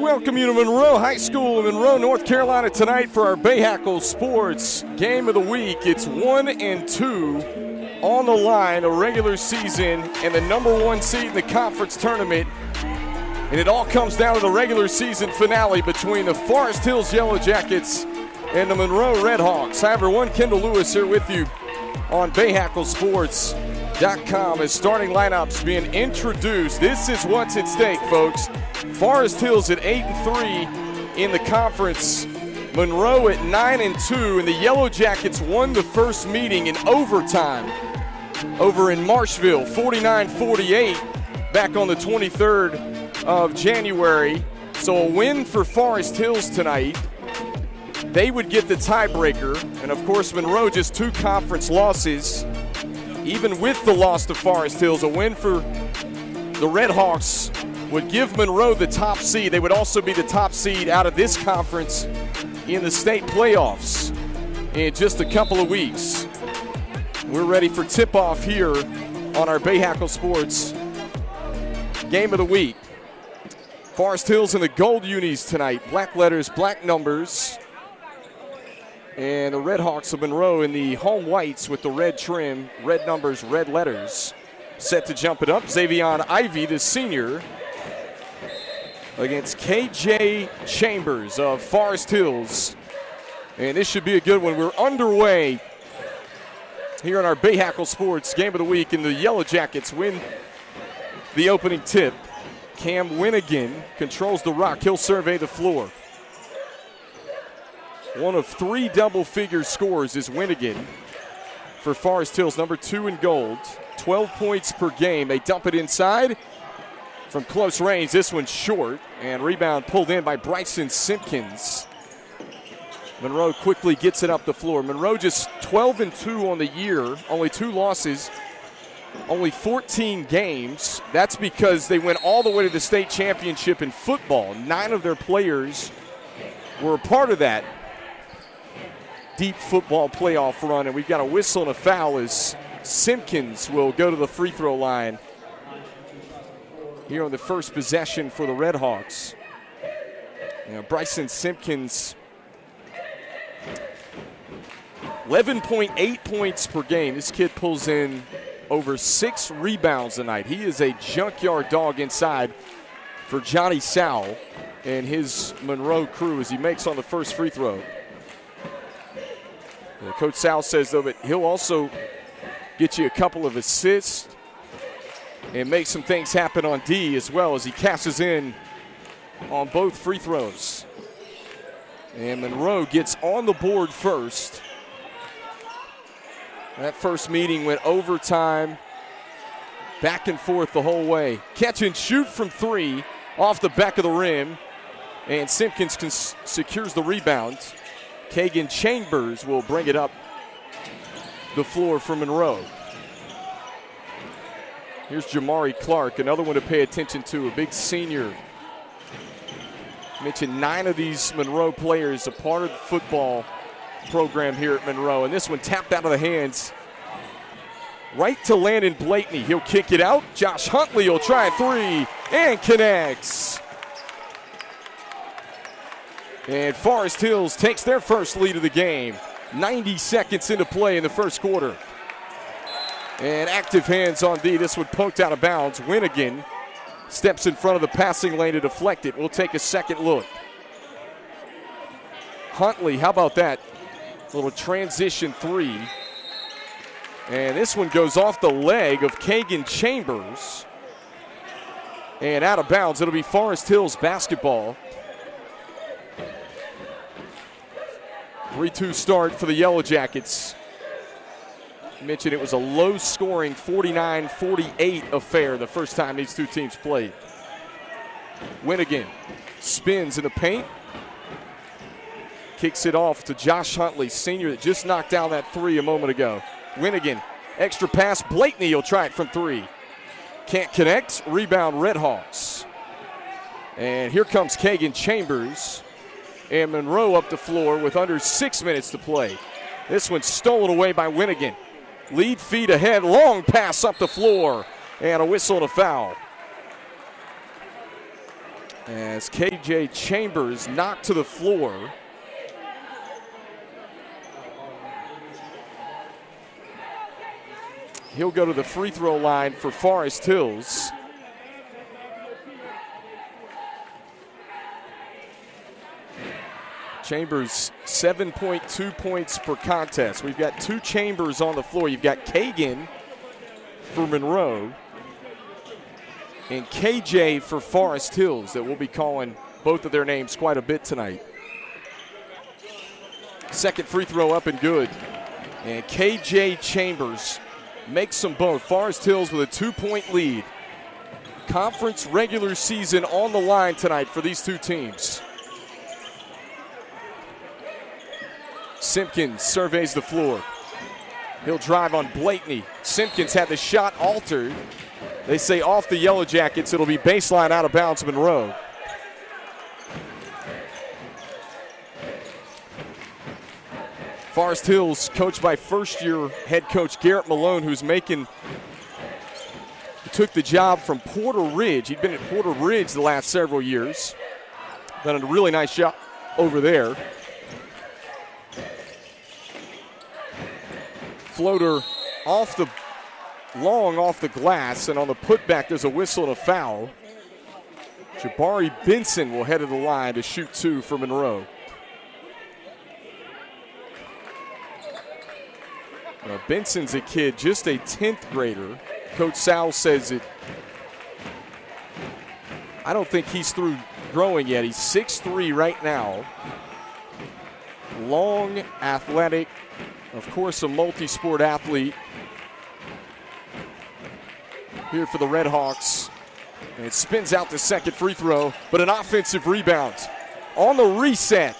welcome you to Monroe High School in Monroe, North Carolina tonight for our Bahakel Sports Game of the Week. It's 1 and 2 on the line, a regular season and the number 1 seed in the conference tournament. And it all comes down to the regular season finale between the Forest Hills Yellow Jackets and the Monroe Redhawks. Hi everyone, Kendall Lewis here with you on BahakelSports.com as starting lineups being introduced. This is what's at stake, folks. Forest Hills at 8-3 in the conference. Monroe at 9-2, and the Yellow Jackets won the first meeting in overtime over in Marshville, 49-48, back on the 23rd of January. So a win for Forest Hills tonight. They would get the tiebreaker, and of course Monroe just 2 conference losses. Even with the loss to Forest Hills, a win for the Redhawks would give Monroe the top seed. They would also be the top seed out of this conference in the state playoffs in just a couple of weeks. We're ready for tip-off here on our Bahakel Sports Game of the Week. Forest Hills in the gold unis tonight. Black letters, black numbers. And the Redhawks of Monroe in the home whites with the red trim, red numbers, red letters. Set to jump it up, Xavion Ivey, the senior, against KJ Chambers of Forest Hills. And this should be a good one. We're underway here on our Bahakel Sports Game of the Week, and the Yellow Jackets win the opening tip. Cam Winnigan controls the rock. He'll survey the floor. One of 3 double-figure scores is Winnigan for Forest Hills, number 2 in gold. 12 points per game. They dump it inside from close range. This one's short, and rebound pulled in by Bryson Simpkins. Monroe quickly gets it up the floor. Monroe just 12-2 on the year, only 2 losses, only 14 games. That's because they went all the way to the state championship in football. 9 of their players were a part of that deep football playoff run, and we've got a whistle and a foul as Simpkins will go to the free throw line here on the first possession for the Redhawks. Bryson Simpkins, 11.8 points per game. This kid pulls in over 6 rebounds tonight. He is a junkyard dog inside for Johnny Sowell and his Monroe crew as he makes on the first free throw. Coach Sowell says, though, that he'll also get you a couple of assists and make some things happen on D as well as he cashes in on both free throws. And Monroe gets on the board first. That first meeting went overtime, back and forth the whole way. Catch and shoot from 3 off the back of the rim, and Simpkins secures the rebound. Kagan Chambers will bring it up the floor for Monroe. Here's Jamari Clark, another one to pay attention to, a big senior. I mentioned 9 of these Monroe players a part of the football program here at Monroe, and this one tapped out of the hands right to Landon Blakeney. He'll kick it out. Josh Huntley will try a 3 and connects. And Forest Hills takes their first lead of the game. 90 seconds into play in the first quarter. And active hands on D. This one poked out of bounds. Winnigan steps in front of the passing lane to deflect it. We'll take a second look. Huntley, how about that? Little transition 3. And this one goes off the leg of Kagan Chambers. And out of bounds. It'll be Forest Hills basketball. 3-2 start for the Yellow Jackets. I mentioned it was a low-scoring 49-48 affair the first time these 2 teams played. Winnigan spins in the paint. Kicks it off to Josh Huntley, senior that just knocked down that 3 a moment ago. Winnigan, extra pass. Blakeney will try it from 3. Can't connect. Rebound Redhawks. And here comes Kagan Chambers. And Monroe up the floor with under 6 minutes to play. This one's stolen away by Winnigan. Lead feet ahead, long pass up the floor, and a whistle and a foul. as KJ Chambers knocked to the floor. He'll go to the free throw line for Forest Hills. Chambers, 7.2 points per contest. We've got two Chambers on the floor. You've got Kagan for Monroe and KJ for Forest Hills that we'll be calling both of their names quite a bit tonight. Second free throw up and good. And KJ Chambers makes them both. Forest Hills with a 2-point lead. Conference regular season on the line tonight for these two teams. Simpkins surveys the floor. He'll drive on Blakeney. Simpkins had the shot altered. They say off the Yellow Jackets, it'll be baseline out of bounds Monroe. Forest Hills coached by first-year head coach Garrett Malone, who's took the job from Porter Ridge. He'd been at Porter Ridge the last several years. Done a really nice job over there. Floater long off the glass, and on the putback there's a whistle and a foul. Jabari Benson will head to the line to shoot two for Monroe. Now, Benson's a kid, just a 10th grader. Coach Sal says it. I don't think he's through growing yet. He's 6'3" right now. Long, athletic, of course a multi-sport athlete. Here for the Redhawks. And it spins out the second free throw, but an offensive rebound. On the reset.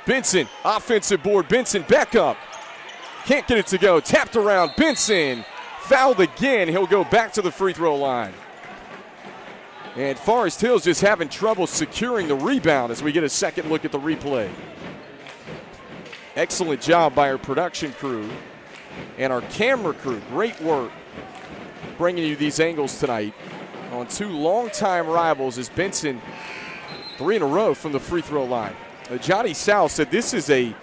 Benson, offensive board. Benson back up. Can't get it to go. Tapped around. Benson fouled again. He'll go back to the free throw line. And Forest Hills just having trouble securing the rebound as we get a second look at the replay. Excellent job by our production crew and our camera crew. Great work bringing you these angles tonight on two longtime rivals as Benson 3 in a row from the free throw line. Johnny Sal said this is a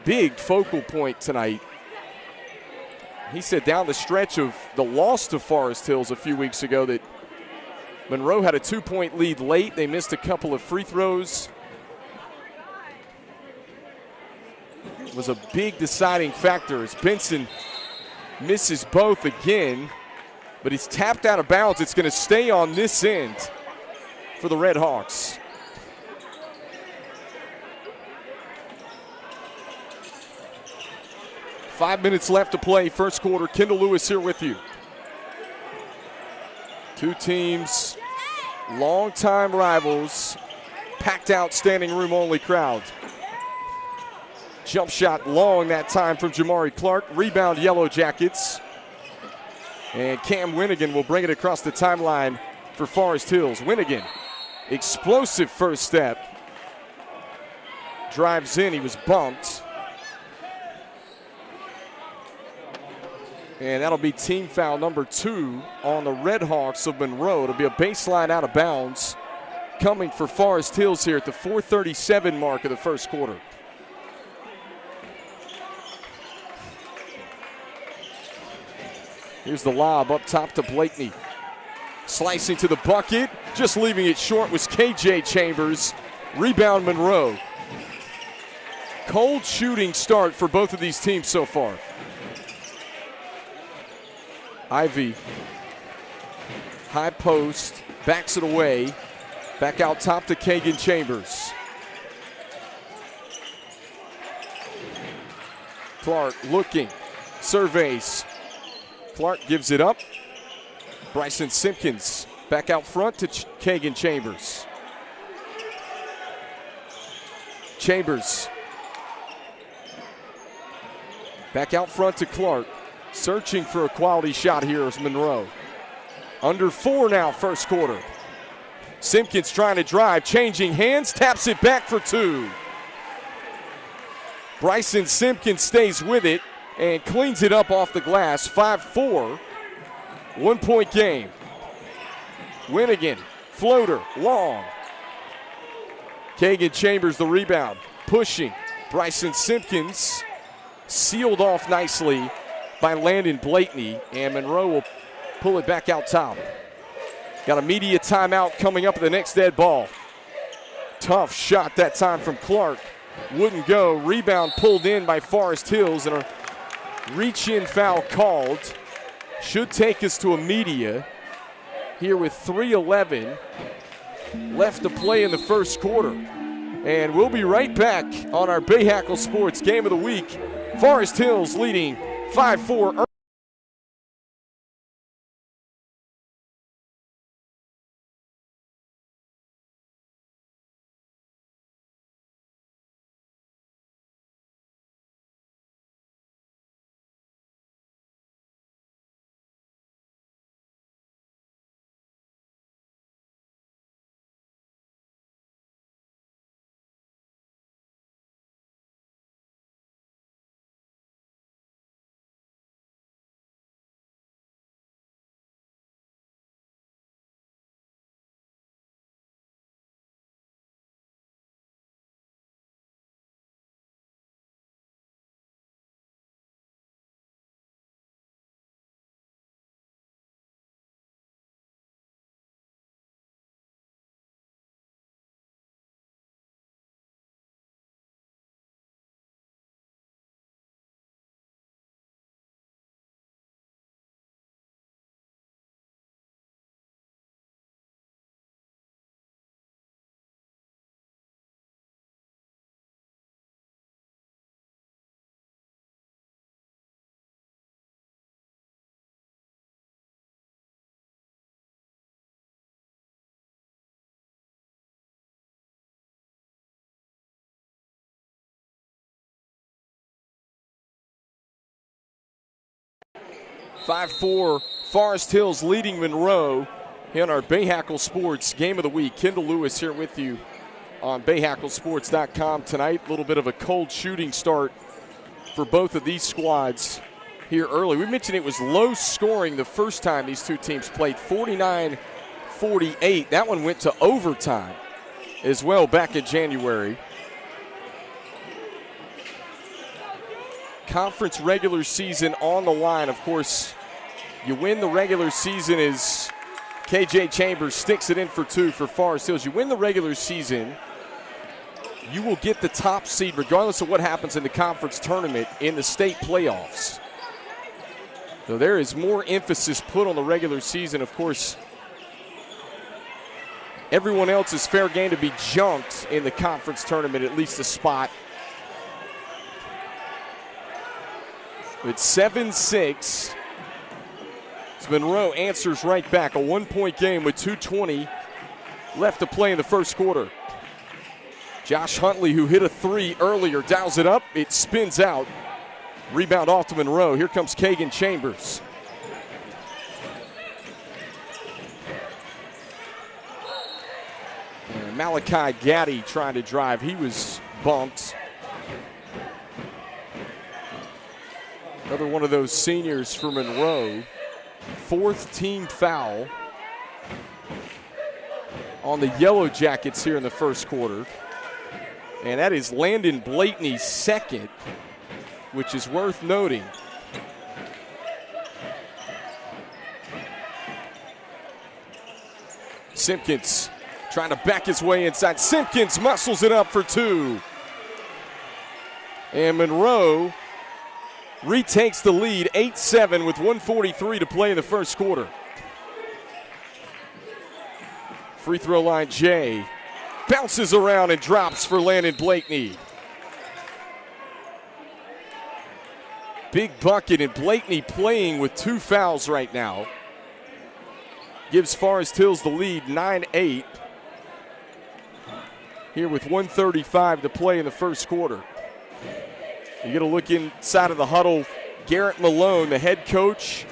big focal point tonight. He said down the stretch of the loss to Forest Hills a few weeks ago that Monroe had a 2-point lead late. They missed a couple of free throws. It was a big deciding factor as Benson misses both again, but he's tapped out of bounds. It's going to stay on this end for the Redhawks. Five minutes left to play, first quarter. Kendall Lewis here with you. Two teams, longtime rivals, packed out standing room only crowd. Jump shot long that time from Jamari Clark. Rebound Yellow Jackets. And Cam Winnigan will bring it across the timeline for Forest Hills. Winnigan, explosive first step. Drives in, he was bumped. And that'll be team foul number 2 on the Redhawks of Monroe. It'll be a baseline out of bounds coming for Forest Hills here at the 4:37 mark of the first quarter. Here's the lob up top to Blakeney. Slicing to the bucket, just leaving it short was KJ Chambers. Rebound Monroe. Cold shooting start for both of these teams so far. Ivy, high post, backs it away. Back out top to Kagan Chambers. Clark looking, surveys. Clark gives it up. Bryson Simpkins back out front to Kagan Chambers. Chambers back out front to Clark. Searching for a quality shot here is Monroe. Under 4 now, first quarter. Simpkins trying to drive, changing hands, taps it back for 2. Bryson Simpkins stays with it and cleans it up off the glass. 5-4, 1-point game. Winnigan floater, long. Kagan Chambers the rebound, pushing. Bryson Simpkins sealed off nicely by Landon Blakeney, and Monroe will pull it back out top. Got a media timeout coming up at the next dead ball. Tough shot that time from Clark. Wouldn't go. Rebound pulled in by Forest Hills, and a reach-in foul called. Should take us to a media here with 3:11 left to play in the first quarter. And we'll be right back on our Bahakel Sports Game of the Week. Forest Hills leading 5-4. Forest Hills leading Monroe in our Bahakel Sports Game of the Week. Kendall Lewis here with you on BahakelSports.com tonight. A little bit of a cold shooting start for both of these squads here early. We mentioned it was low scoring the first time these two teams played, 49-48. That one went to overtime as well back in January. Conference regular season on the line. Of course, you win the regular season as KJ Chambers sticks it in for two for Forest Hills. You win the regular season, you will get the top seed regardless of what happens in the conference tournament in the state playoffs. So there is more emphasis put on the regular season. Of course, everyone else is fair game to be junked in the conference tournament, at least a spot. It's 7-6. Monroe answers right back. A one-point game with 2:20 left to play in the first quarter. Josh Huntley, who hit a three earlier, dials it up. It spins out. Rebound off to Monroe. Here comes Kagan Chambers. And Malachi Gaddy trying to drive. He was bumped. Another one of those seniors for Monroe. Fourth team foul on the Yellow Jackets here in the first quarter. And that is Landon Blakeney's second, which is worth noting. Simpkins trying to back his way inside. Simpkins muscles it up for two. And Monroe retakes the lead, 8-7 with 1:43 to play in the first quarter. Free throw line, Jay bounces around and drops for Landon Blakeney. Big bucket, and Blakeney playing with two fouls right now. Gives Forest Hills the lead, 9-8. Here with 1:35 to play in the first quarter. You get a look inside of the huddle. Garrett Malone, the head coach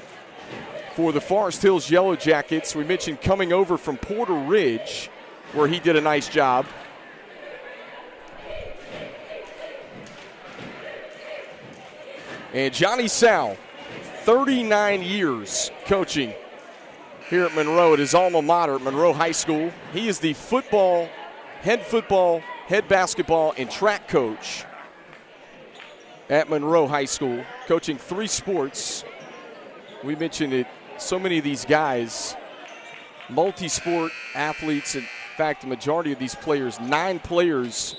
for the Forest Hills Yellow Jackets. We mentioned coming over from Porter Ridge, where he did a nice job. And Johnny Sal, 39 years coaching here at Monroe at his alma mater, Monroe High School. He is the head basketball, and track coach at Monroe High School, coaching 3 sports. We mentioned it, so many of these guys, multi-sport athletes. In fact, the majority of these players, 9 players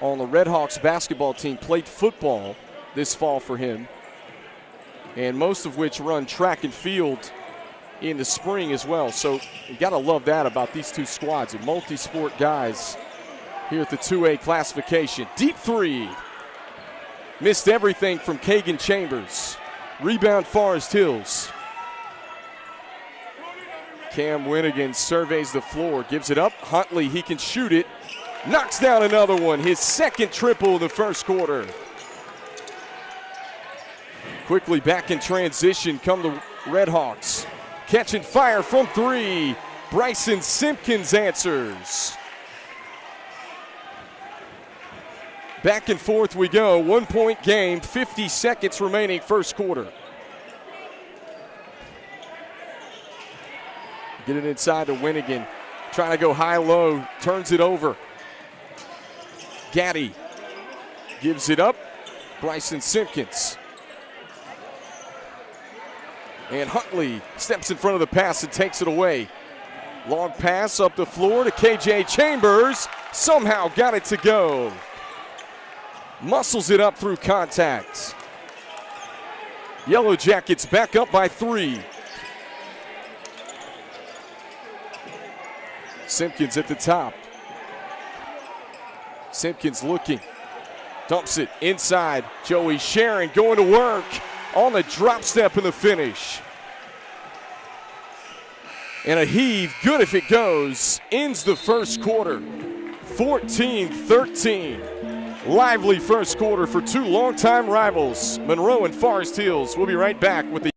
on the Red Hawks basketball team played football this fall for him, and most of which run track and field in the spring as well. So you got to love that about these 2 squads, and multi-sport guys here at the 2A classification. Deep 3. Missed everything from Kagan Chambers. Rebound Forest Hills. Cam Winnigan surveys the floor, gives it up. Huntley, he can shoot it. Knocks down another one. His second triple in the first quarter. Quickly back in transition come the Red Hawks. Catching fire from 3. Bryson Simpkins answers. Back and forth we go. 1-point game, 50 seconds remaining first quarter. Get it inside to Winnigan. Trying to go high-low, turns it over. Gaddy gives it up. Bryson Simpkins. And Huntley steps in front of the pass and takes it away. Long pass up the floor to KJ Chambers. Somehow got it to go. Muscles it up through contact. Yellow Jackets back up by 3. Simpkins at the top. Simpkins looking. Dumps it inside. Joey Sharon going to work on the drop step in the finish. And a heave, good if it goes, ends the first quarter. 14-13. Lively first quarter for 2 longtime rivals, Monroe and Forest Hills. We'll be right back with the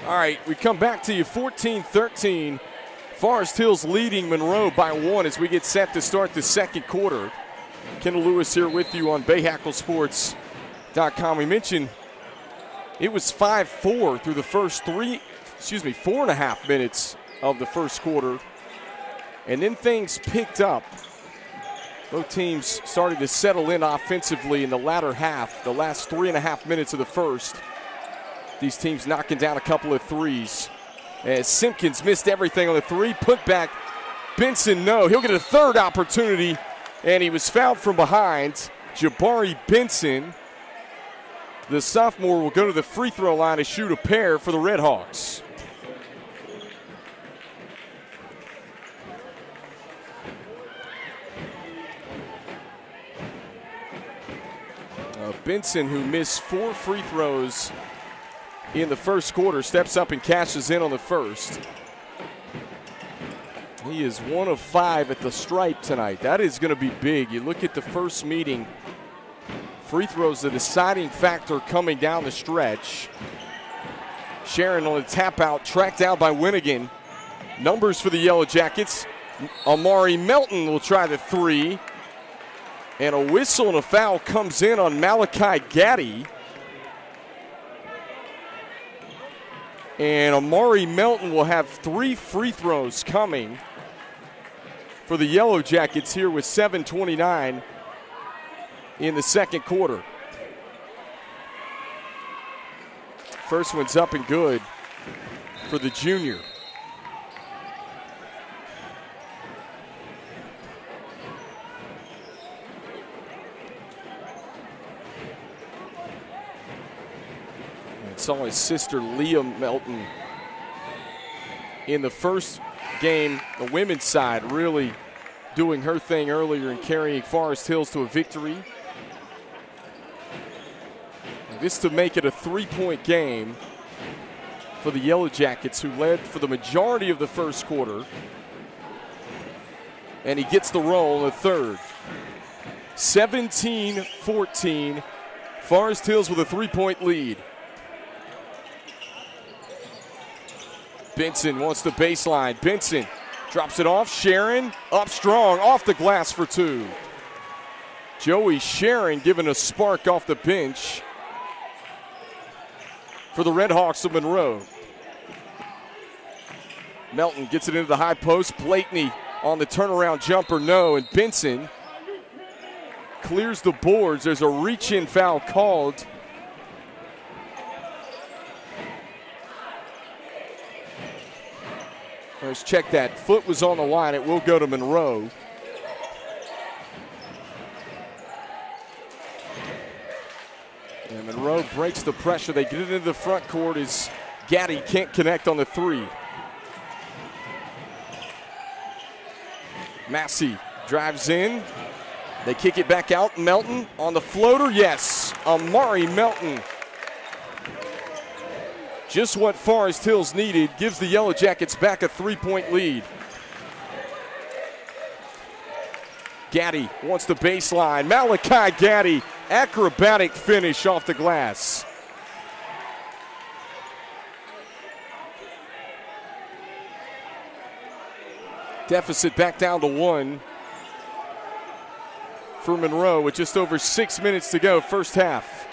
All right, we come back to you 14-13. Forest Hills leading Monroe by 1 as we get set to start the second quarter. Kendall Lewis here with you on BahakelSports.com. We mentioned it was 5-4 through the first 4.5 minutes of the first quarter. And then things picked up. Both teams started to settle in offensively in the latter half, the last 3.5 minutes of the first. These teams knocking down a couple of threes. As Simpkins missed everything on the 3. Put back. Benson, no. He'll get a third opportunity, and he was fouled from behind. Jabari Benson, the sophomore, will go to the free throw line to shoot a pair for the Red Hawks. Benson, who missed 4 free throws in the first quarter, steps up and cashes in on the first. He is 1 of 5 at the stripe tonight. That is going to be big. You look at the first meeting, free throws the deciding factor coming down the stretch. Sharon on the tap out, tracked out by Winnigan. Numbers for the Yellow Jackets. Amari Melton will try the three. And a whistle and a foul comes in on Malachi Gaddy. And Amari Melton will have 3 free throws coming for the Yellow Jackets here with 7:29 in the second quarter. First one's up and good for the junior. Saw his sister Leah Melton in the first game, the women's side, really doing her thing earlier and carrying Forest Hills to a victory. And this to make it a 3-point game for the Yellow Jackets, who led for the majority of the first quarter. And he gets the roll in the third. 17-14, Forest Hills with a 3-point lead. Benson wants the baseline. Benson drops it off. Sharon up strong, off the glass for 2. Joey Sharon giving a spark off the bench for the Red Hawks of Monroe. Melton gets it into the high post. Blakeney on the turnaround jumper, no. And Benson clears the boards. There's a reach-in foul called. Let's check that. Foot was on the line. It will go to Monroe. And Monroe breaks the pressure. They get it into the front court as Gaddy can't connect on the three. Massey drives in. They kick it back out. Melton on the floater. Yes, Amari Melton. Just what Forest Hills needed, gives the Yellow Jackets back a 3-point lead. Gaddy wants the baseline. Malachi Gaddy, acrobatic finish off the glass. Deficit back down to 1 for Monroe with just over 6 minutes to go, first half.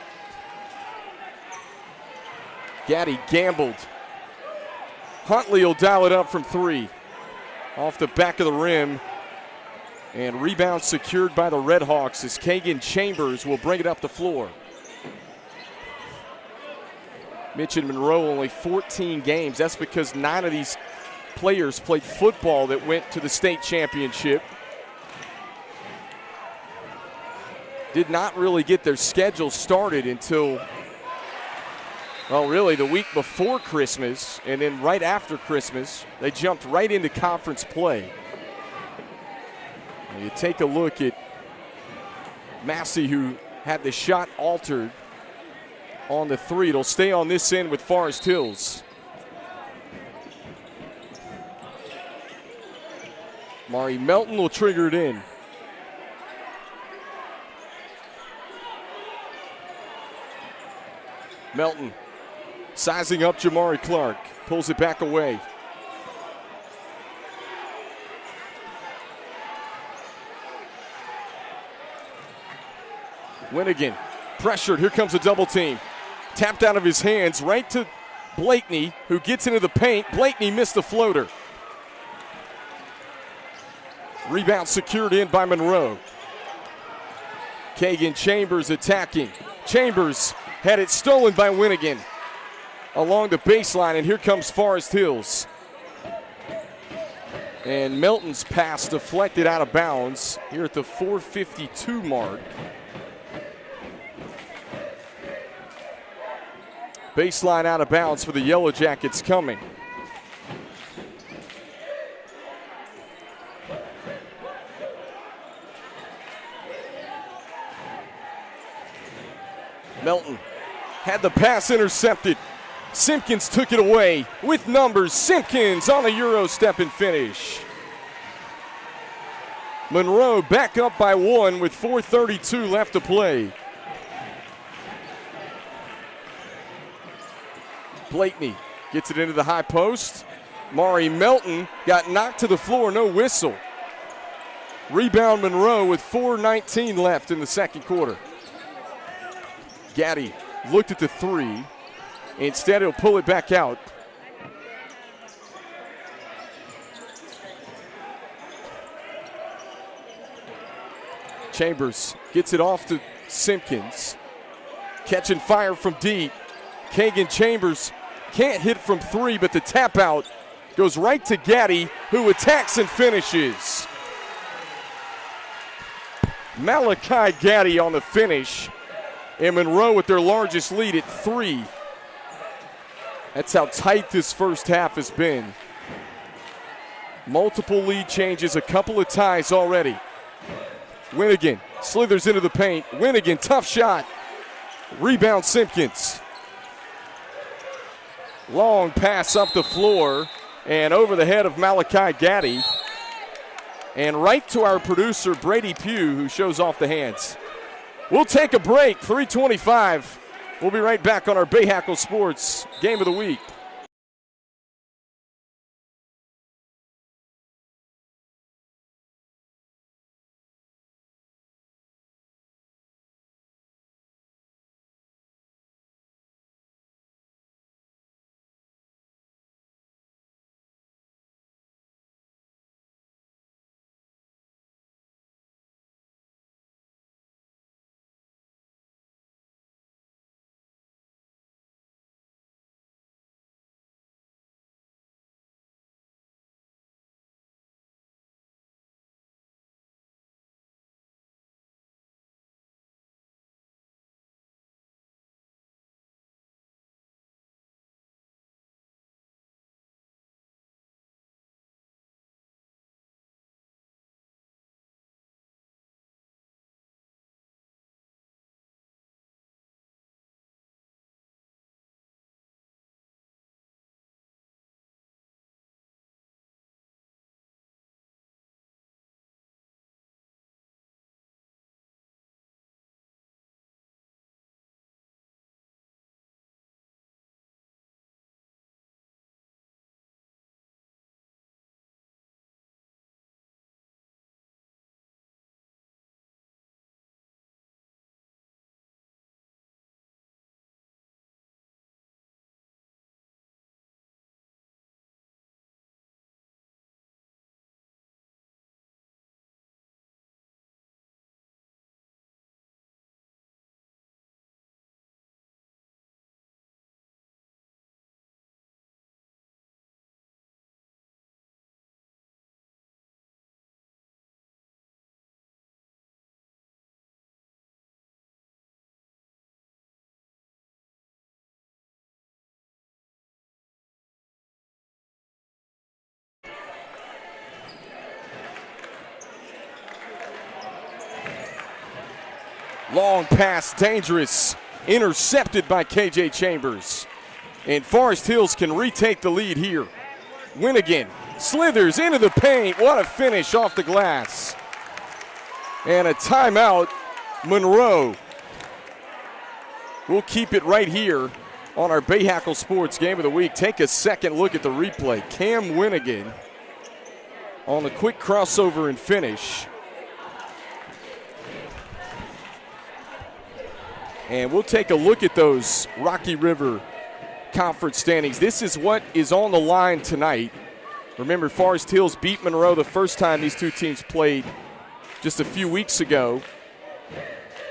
Gaddy gambled. Huntley will dial it up from 3. Off the back of the rim. And rebound secured by the Red Hawks as Kagan Chambers will bring it up the floor. Mitch and Monroe only 14 games. That's because 9 of these players played football that went to the state championship. Did not really get their schedule started until, well, really the week before Christmas, and then right after Christmas, they jumped right into conference play. And you take a look at Massey, who had the shot altered on the 3. It'll stay on this end with Forest Hills. Mari Melton will trigger it in. Melton sizing up Jamari Clark, pulls it back away. Winnigan pressured, here comes a double team. Tapped out of his hands right to Blakeney, who gets into the paint. Blakeney missed the floater. Rebound secured in by Monroe. Kagan Chambers attacking. Chambers had it stolen by Winnigan along the baseline, and here comes Forest Hills. And Melton's pass deflected out of bounds here at the 4:52 mark. Baseline out of bounds for the Yellow Jackets coming. Melton had the pass intercepted. Simpkins took it away with numbers. Simpkins on the Euro step and finish. Monroe back up by 1 with 4:32 left to play. Blakeney gets it into the high post. Mari Melton got knocked to the floor, no whistle. Rebound Monroe with 4:19 left in the second quarter. Gaddy looked at the three. Instead, he'll pull it back out. Chambers gets it off to Simpkins. Catching fire from deep. Kagan Chambers can't hit from three, but the tap out goes right to Gaddy, who attacks and finishes. Malachi Gaddy on the finish. And Monroe with their largest lead at 3. That's how tight this first half has been. Multiple lead changes, a couple of ties already. Winnigan slithers into the paint. Winnigan, tough shot. Rebound Simpkins. Long pass up the floor and over the head of Malachi Gaddy. And right to our producer, Brady Pugh, who shows off the hands. We'll take a break, 3:25. We'll be right back on our Bahakel Sports Game of the Week. Long pass, dangerous, intercepted by KJ Chambers. And Forest Hills can retake the lead here. Winnigan slithers into the paint. What a finish off the glass. And a timeout, Monroe. We'll keep it right here on our Bahakel Sports Game of the Week. Take a second look at the replay. Cam Winnigan on a quick crossover and finish. And we'll take a look at those Rocky River Conference standings. This is what is on the line tonight. Remember, Forest Hills beat Monroe the first time these two teams played just a few weeks ago.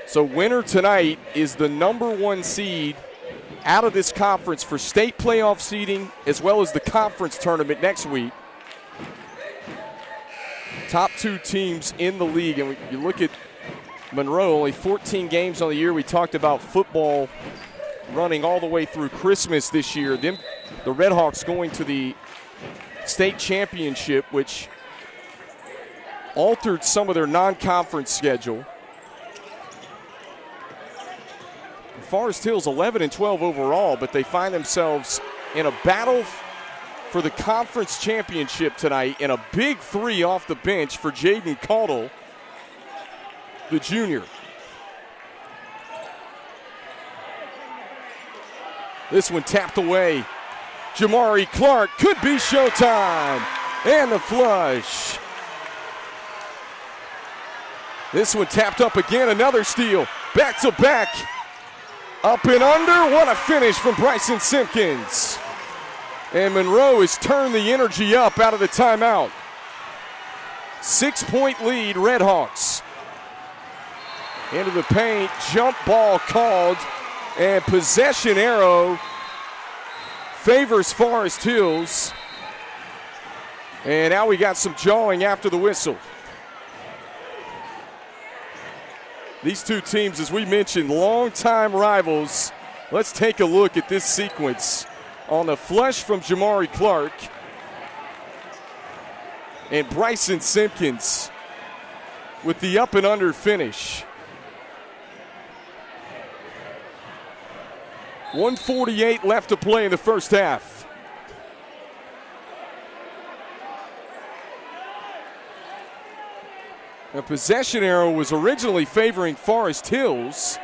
So winner tonight is the #1 seed out of this conference for state playoff seeding as well as the conference tournament next week. Top 2 teams in the league. And you look at Monroe, only 14 games on the year. We talked about football running all the way through Christmas this year. Then the Redhawks going to the state championship, which altered some of their non-conference schedule. Forest Hills 11-12 overall, but they find themselves in a battle for the conference championship tonight, and a big 3 off the bench for Jaden Caudle, the junior. This one tapped away. Jamari Clark, could be showtime. And the flush. This one tapped up again, another steal. Back to back. Up and under, what a finish from Bryson Simpkins. And Monroe has turned the energy up out of the timeout. 6-point lead, Redhawks. Into the paint, jump ball called, and possession arrow favors Forest Hills. And now we got some jawing after the whistle. These two teams, as we mentioned, longtime rivals. Let's take a look at this sequence. On the flush from Jamari Clark and Bryson Simpkins with the up and under finish. 1:48 left to play in the first half. The possession arrow was originally favoring Forest Hills.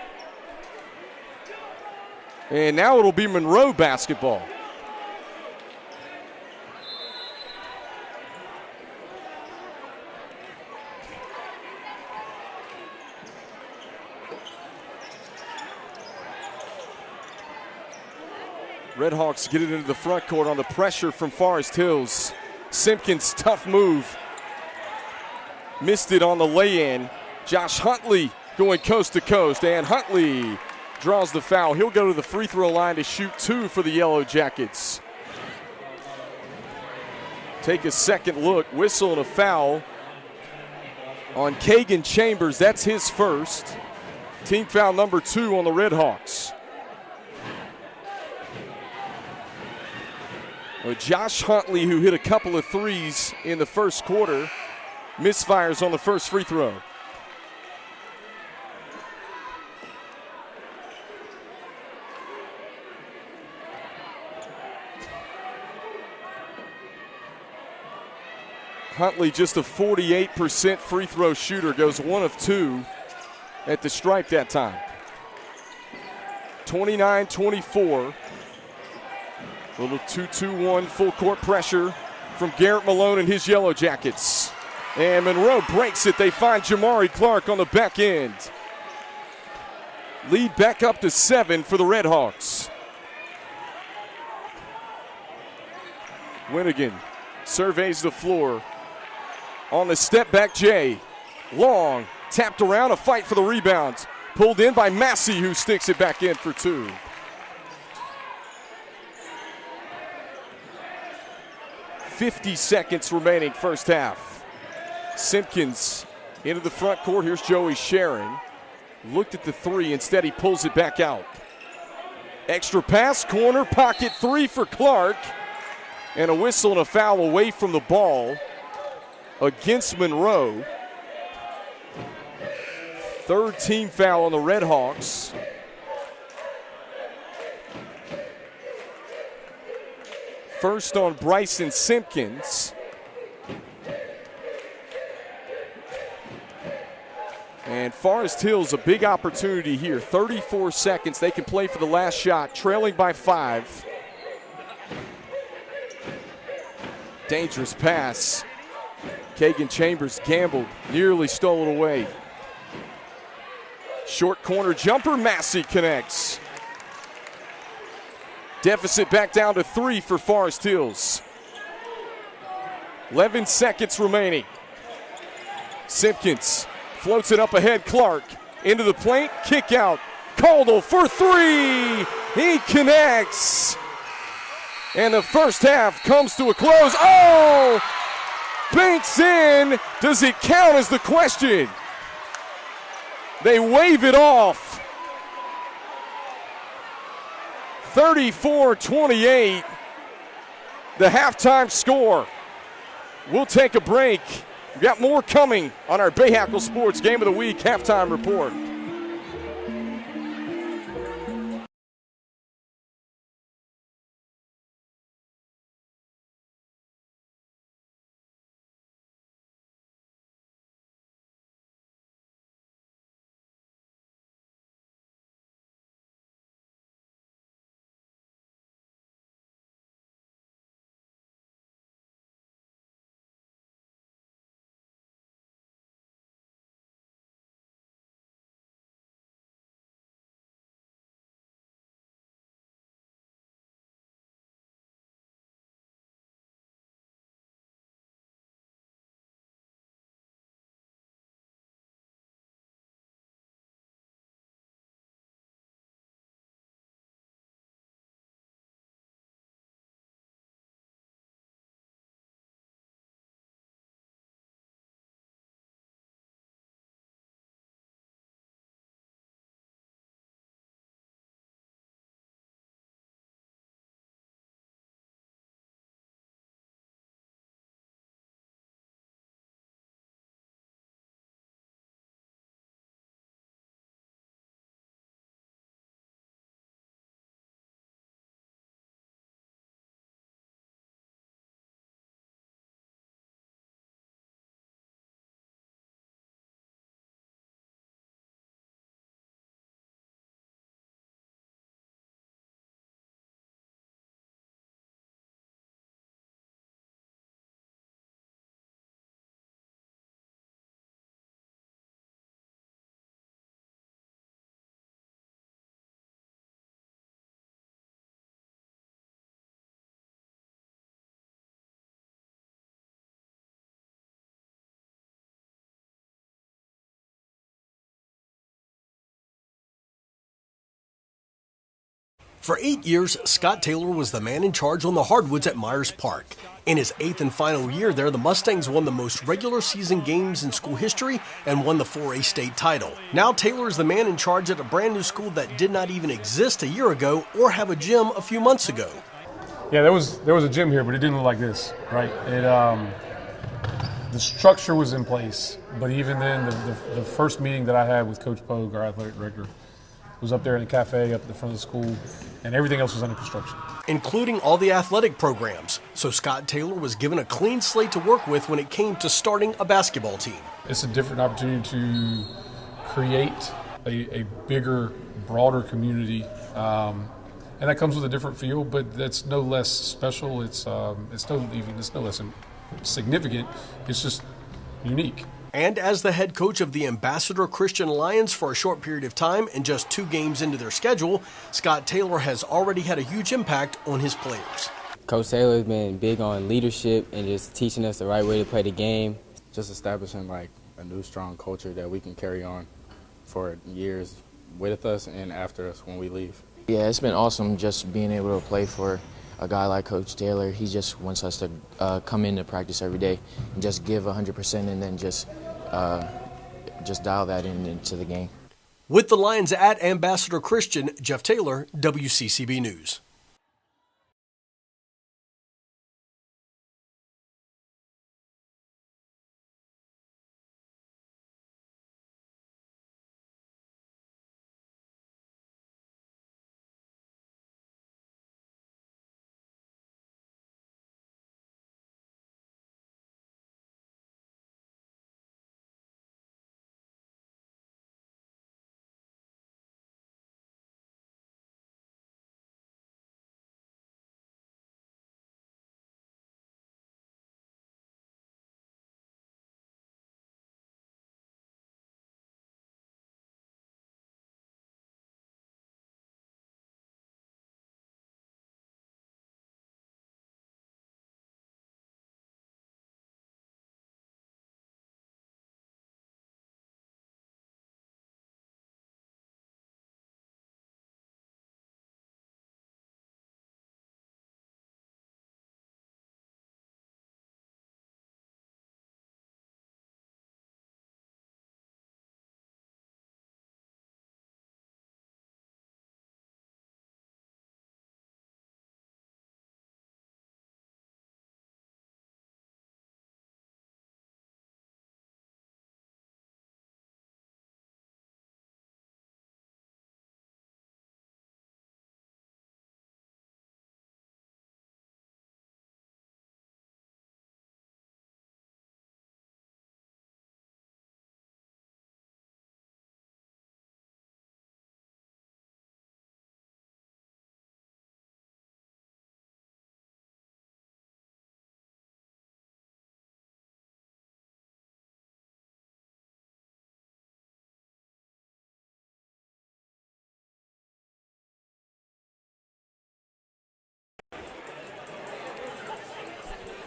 And now it'll be Monroe basketball. Redhawks get it into the front court on the pressure from Forest Hills. Simpkins, tough move. Missed it on the lay-in. Josh Huntley going coast to coast, and Huntley draws the foul. He'll go to the free throw line to shoot 2 for the Yellow Jackets. Take a second look, whistle and a foul on Kagan Chambers. That's his first. Team foul number 2 on the Redhawks. Josh Huntley, who hit a couple of threes in the first quarter, misfires on the first free throw. Huntley, just a 48% free throw shooter, goes 1 of 2 at the stripe that time. 29-24. A little 2-2-1 full court pressure from Garrett Malone and his Yellow Jackets. And Monroe breaks it. They find Jamari Clark on the back end. Lead back up to 7 for the Redhawks. Winnigan surveys the floor. On the step back, Jay. Long, tapped around, a fight for the rebound. Pulled in by Massey, who sticks it back in for 2. .50 seconds remaining first half. Simpkins into the front court. Here's Joey Sharon. Looked at the 3. Instead, he pulls it back out. Extra pass, corner, pocket 3 for Clark. And a whistle and a foul away from the ball against Monroe. Third team foul on the Redhawks. First on Bryson Simpkins. And Forest Hills, a big opportunity here. 34 seconds. They can play for the last shot, trailing by 5. Dangerous pass. Kagan Chambers gambled, nearly stole it away. Short corner jumper, Massey connects. Deficit back down to 3 for Forest Hills. 11 seconds remaining. Simpkins floats it up ahead. Clark into the paint, kick out. Caldwell for 3. He connects. And the first half comes to a close. Oh! Banks in. Does it count is the question. They wave it off. 34-28, the halftime score. We'll take a break. We've got more coming on our Bahakel Sports Game of the Week halftime report. For 8 years, Scott Taylor was the man in charge on the hardwoods at Myers Park. In his 8th and final year there, the Mustangs won the most regular season games in school history and won the 4A state title. Now Taylor is the man in charge at a brand new school that did not even exist a year ago or have a gym a few months ago. Yeah, there was a gym here, but it didn't look like this, right? The structure was in place, but even then, the first meeting that I had with Coach Pogue, our athletic director, was up there in the cafe up at the front of the school, and everything else was under construction. Including all the athletic programs. So Scott Taylor was given a clean slate to work with when it came to starting a basketball team. It's a different opportunity to create a bigger, broader community, and that comes with a different feel, but that's no less special. It's no less significant. It's just unique. And as the head coach of the Ambassador Christian Lions for a short period of time and just 2 games into their schedule, Scott Taylor has already had a huge impact on his players. Coach Taylor has been big on leadership and just teaching us the right way to play the game. Just establishing like a new strong culture that we can carry on for years with us and after us when we leave. Yeah, it's been awesome just being able to play for a guy like Coach Taylor. He just wants us to come into practice every day and just give 100% and then just dial that into the game. With the Lions at Ambassador Christian, Jeff Taylor, WCCB News.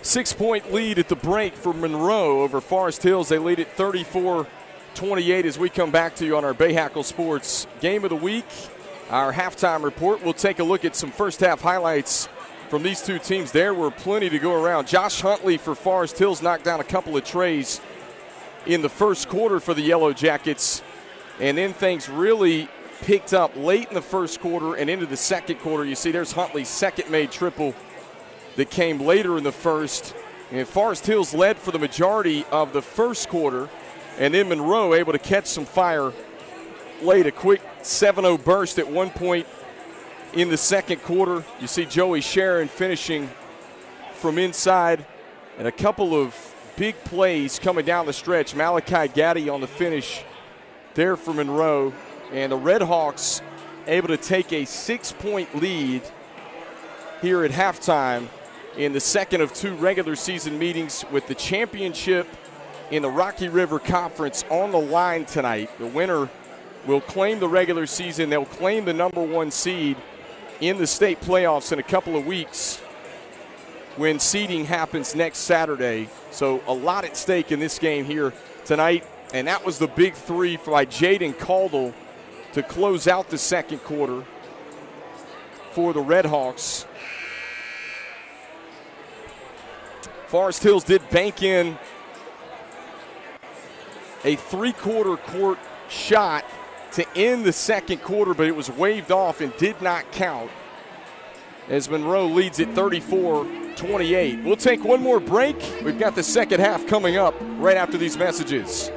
Six-point lead at the break for Monroe over Forest Hills. They lead at 34-28 as we come back to you on our Bahakel Sports Game of the Week. Our halftime report. We'll take a look at some first-half highlights from these two teams. There were plenty to go around. Josh Huntley for Forest Hills knocked down a couple of trays in the first quarter for the Yellow Jackets. And then things really picked up late in the first quarter and into the second quarter. You see there's Huntley's second made triple that came later in the first. And Forest Hills led for the majority of the first quarter. And then Monroe able to catch some fire late. A quick 7-0 burst at one point in the second quarter. You see Joey Sharon finishing from inside. And a couple of big plays coming down the stretch. Malachi Gaddy on the finish there for Monroe. And the Red Hawks able to take a 6-point lead here at halftime in the second of 2 regular season meetings with the championship in the Rocky River Conference on the line tonight. The winner will claim the regular season. They'll claim the number 1 seed in the state playoffs in a couple of weeks when seeding happens next Saturday. So a lot at stake in this game here tonight. And that was the big 3 by Jaden Caldwell to close out the second quarter for the Red Hawks. Forest Hills did bank in a three-quarter court shot to end the second quarter, but it was waved off and did not count as Monroe leads it 34-28. We'll take one more break. We've got the second half coming up right after these messages.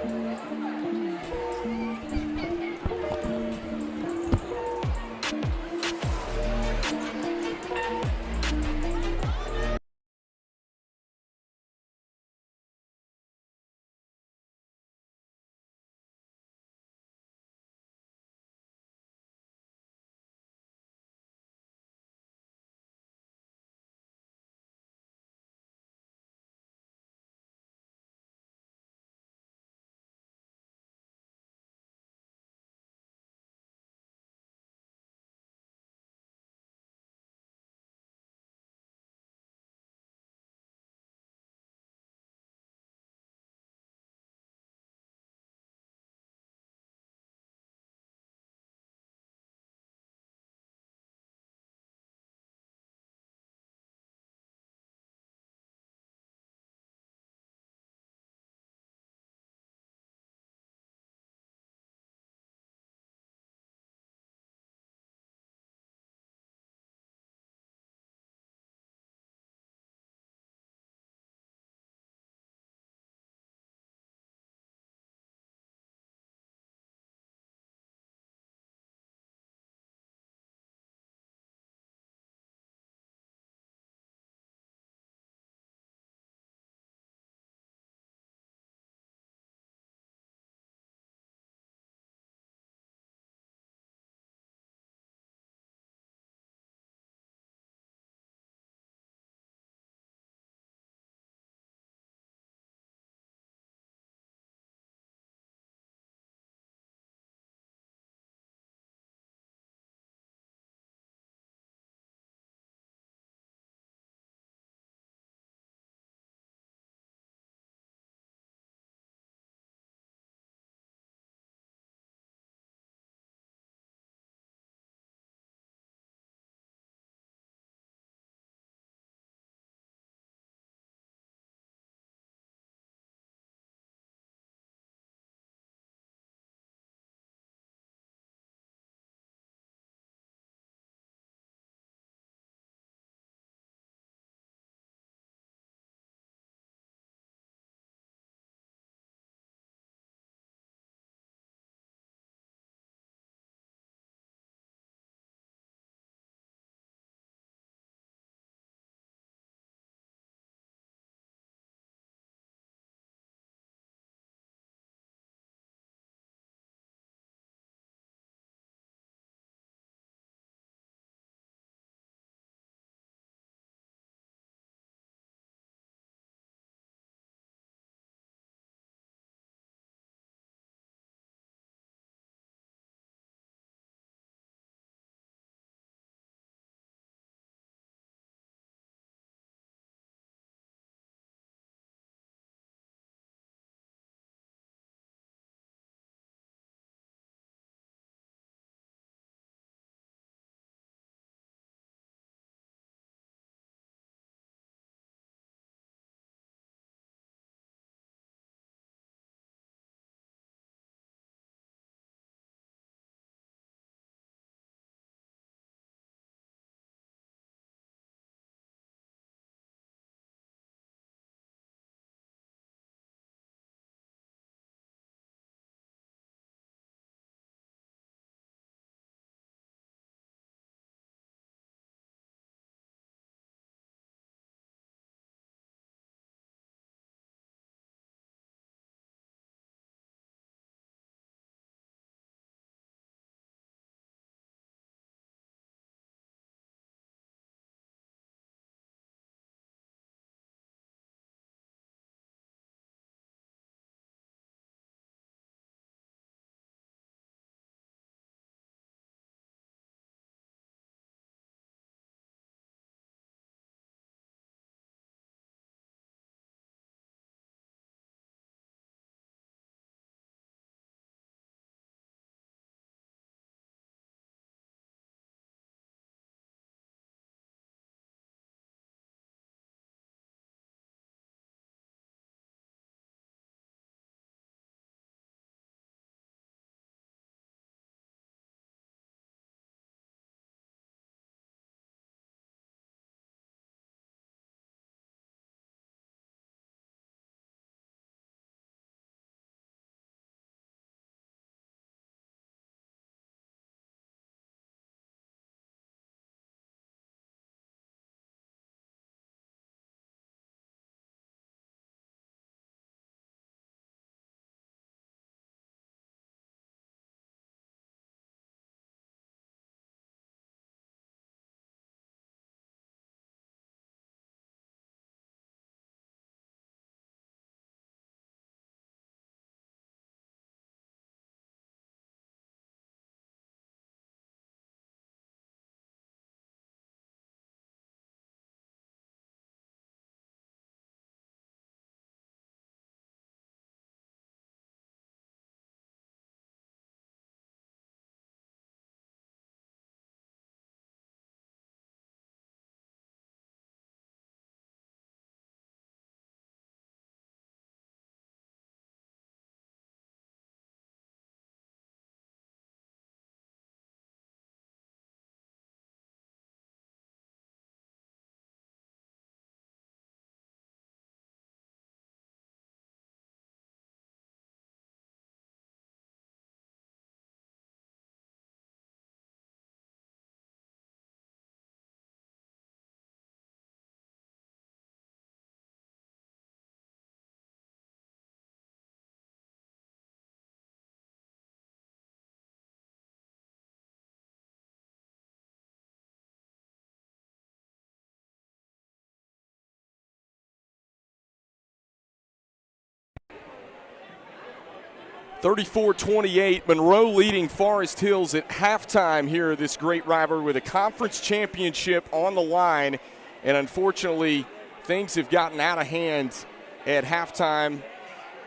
34-28, Monroe leading Forest Hills at halftime here, this great rivalry with a conference championship on the line. And unfortunately, things have gotten out of hand at halftime.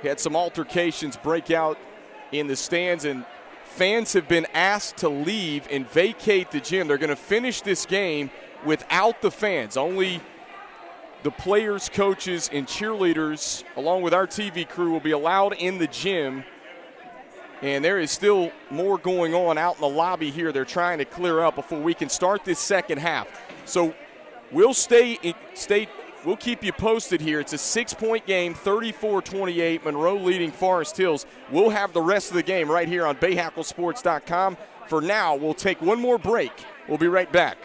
Had some altercations break out in the stands, and fans have been asked to leave and vacate the gym. They're going to finish this game without the fans. Only the players, coaches, and cheerleaders, along with our TV crew, will be allowed in the gym. And there is still more going on out in the lobby here. They're trying to clear up before we can start this second half. So we'll we'll keep you posted here. It's a 6-point game, 34-28, Monroe leading Forest Hills. We'll have the rest of the game right here on BahakelSports.com. For now, we'll take one more break. We'll be right back.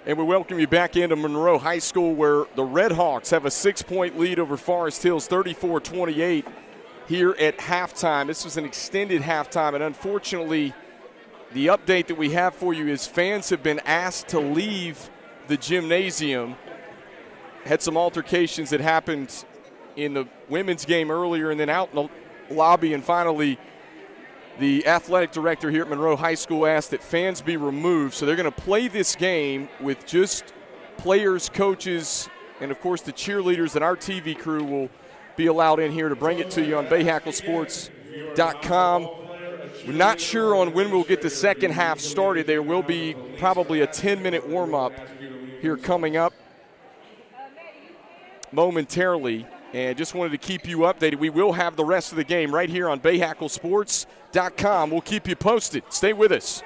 And we welcome you back into Monroe High School, where the Red Hawks have a 6-point lead over Forest Hills, 34-28 here at halftime. This was an extended halftime, and unfortunately, the update that we have for you is fans have been asked to leave the gymnasium. Had some altercations that happened in the women's game earlier and then out in the lobby, and finally the athletic director here at Monroe High School asked that fans be removed. So they're going to play this game with just players, coaches, and, of course, the cheerleaders, and our TV crew will be allowed in here to bring it to you on BahakelSports.com. We're not sure on when we'll get the second half started. There will be probably a 10-minute warm-up here coming up momentarily. And just wanted to keep you updated. We will have the rest of the game right here on BahakelSports.com. We'll keep you posted. Stay with us.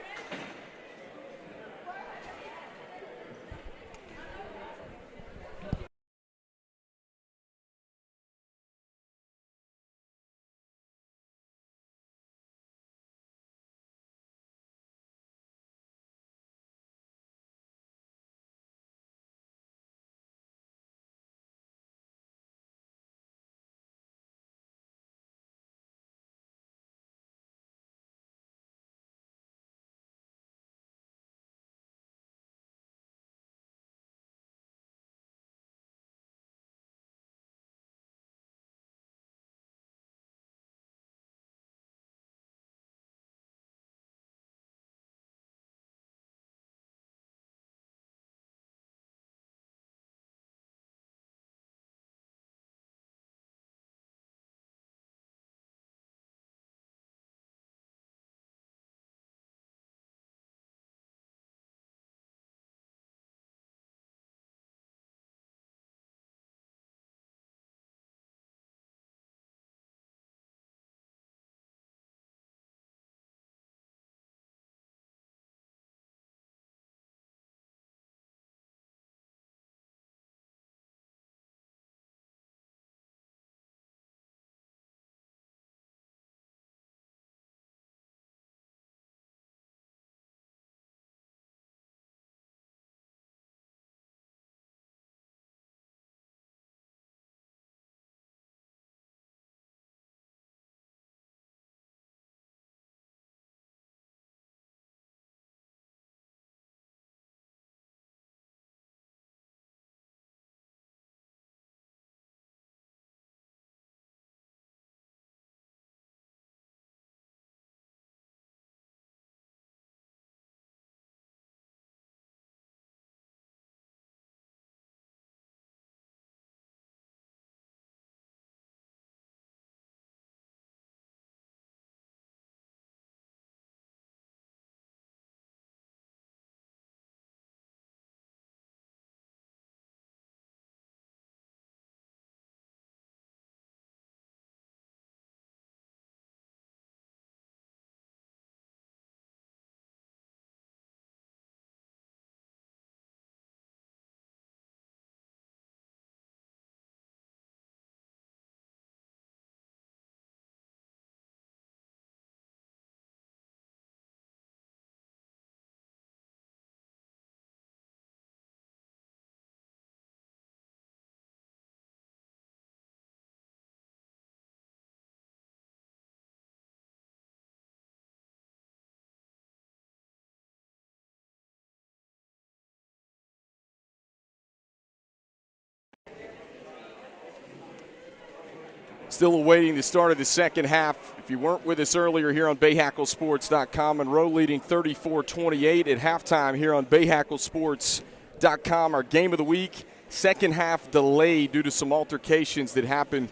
Still awaiting the start of the second half. If you weren't with us earlier here on BahakelSports.com, Monroe leading 34-28 at halftime here on BahakelSports.com. Our game of the week, second half delayed due to some altercations that happened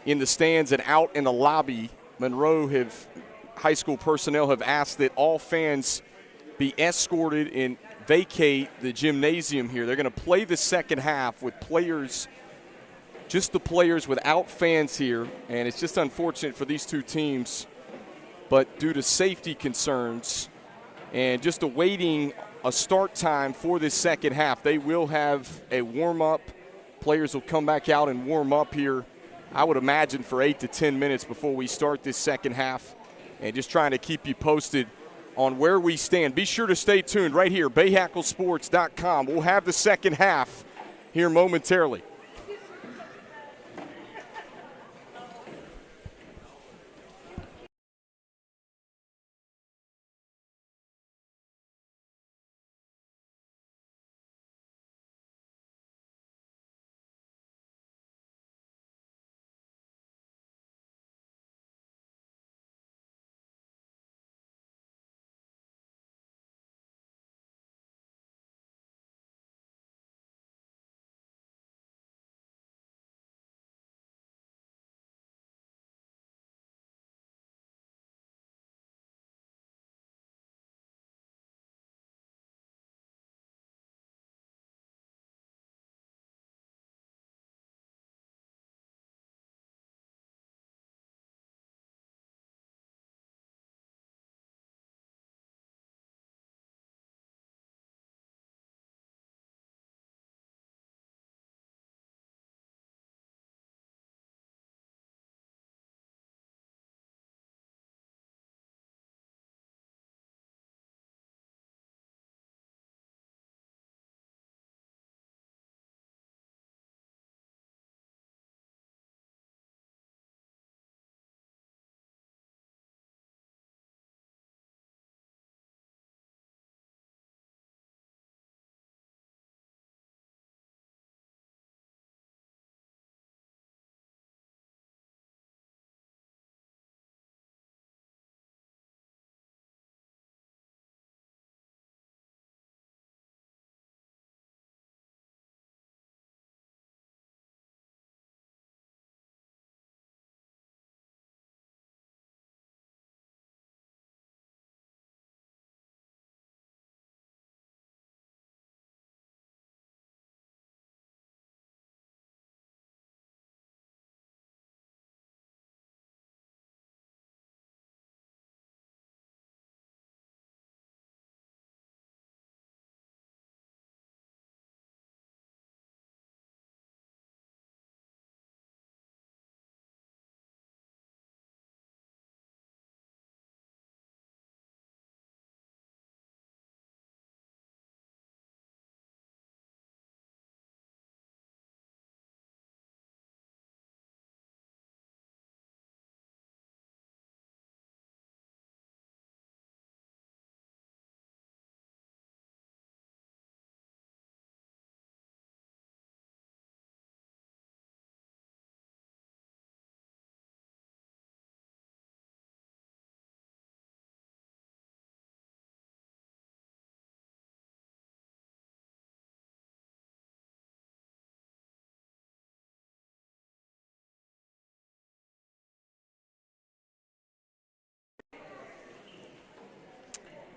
in the stands and out in the lobby. Monroe high school personnel have asked that all fans be escorted and vacate the gymnasium here. They're going to play the second half with players, just the players without fans here, and it's just unfortunate for these two teams. But due to safety concerns and just awaiting a start time for this second half, they will have a warm-up. Players will come back out and warm up here, I would imagine, for 8 to 10 minutes before we start this second half, and just trying to keep you posted on where we stand. Be sure to stay tuned right here, BahakelSports.com. We'll have the second half here momentarily.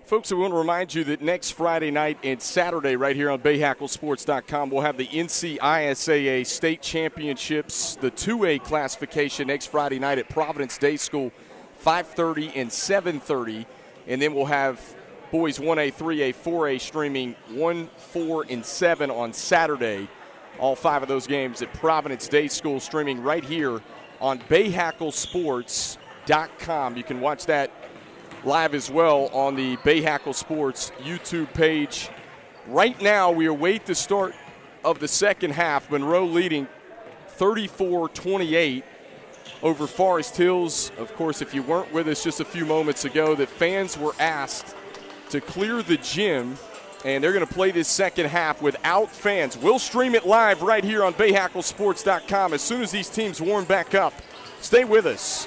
Folks, we want to remind you that next Friday night and Saturday right here on BahakelSports.com, we'll have the NCISAA State Championships, the 2A classification next Friday night at Providence Day School, 5:30 and 7:30. And then we'll have boys 1A, 3A, 4A streaming 1, 4, and 7 on Saturday. All 5 of those games at Providence Day School streaming right here on BahakelSports.com. You can watch that live as well on the Bahakel Sports YouTube page. Right now, we await the start of the second half. Monroe leading 34-28 over Forest Hills. Of course, if you weren't with us just a few moments ago, the fans were asked to clear the gym, and they're going to play this second half without fans. We'll stream it live right here on BahakelSports.com as soon as these teams warm back up. Stay with us.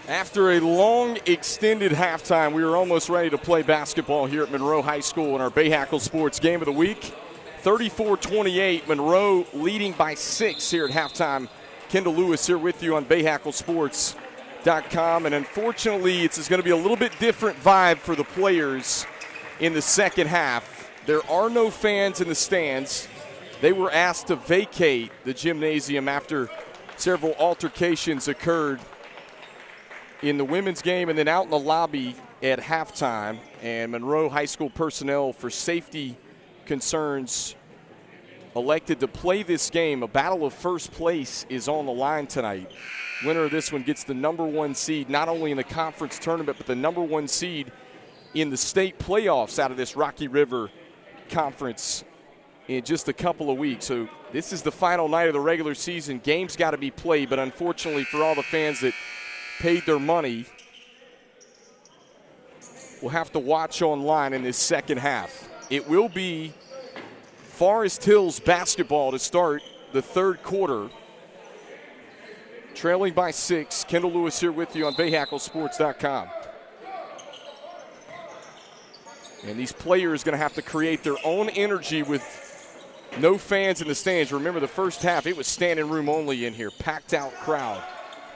After a long, extended halftime, we were almost ready to play basketball here at Monroe High School in our Bahakel Sports Game of the Week. 34-28, Monroe leading by 6 here at halftime. Kendall Lewis here with you on BahakelSports.com. And unfortunately, it's going to be a little bit different vibe for the players in the second half. There are no fans in the stands. They were asked to vacate the gymnasium after several altercations occurred in the women's game and then out in the lobby at halftime. And Monroe High School personnel, for safety concerns, elected to play this game. A battle of first place is on the line tonight. Winner of this one gets the #1 seed, not only in the conference tournament, but the #1 seed in the state playoffs out of this Rocky River Conference in just a couple of weeks. So this is the final night of the regular season. Games got to be played, but unfortunately for all the fans that paid their money, we'll have to watch online in this second half. It will be Forest Hills basketball to start the third quarter. Trailing by 6. Kendall Lewis here with you on BahakelSports.com. And these players going to have to create their own energy with no fans in the stands. Remember, the first half, it was standing room only in here. Packed out crowd.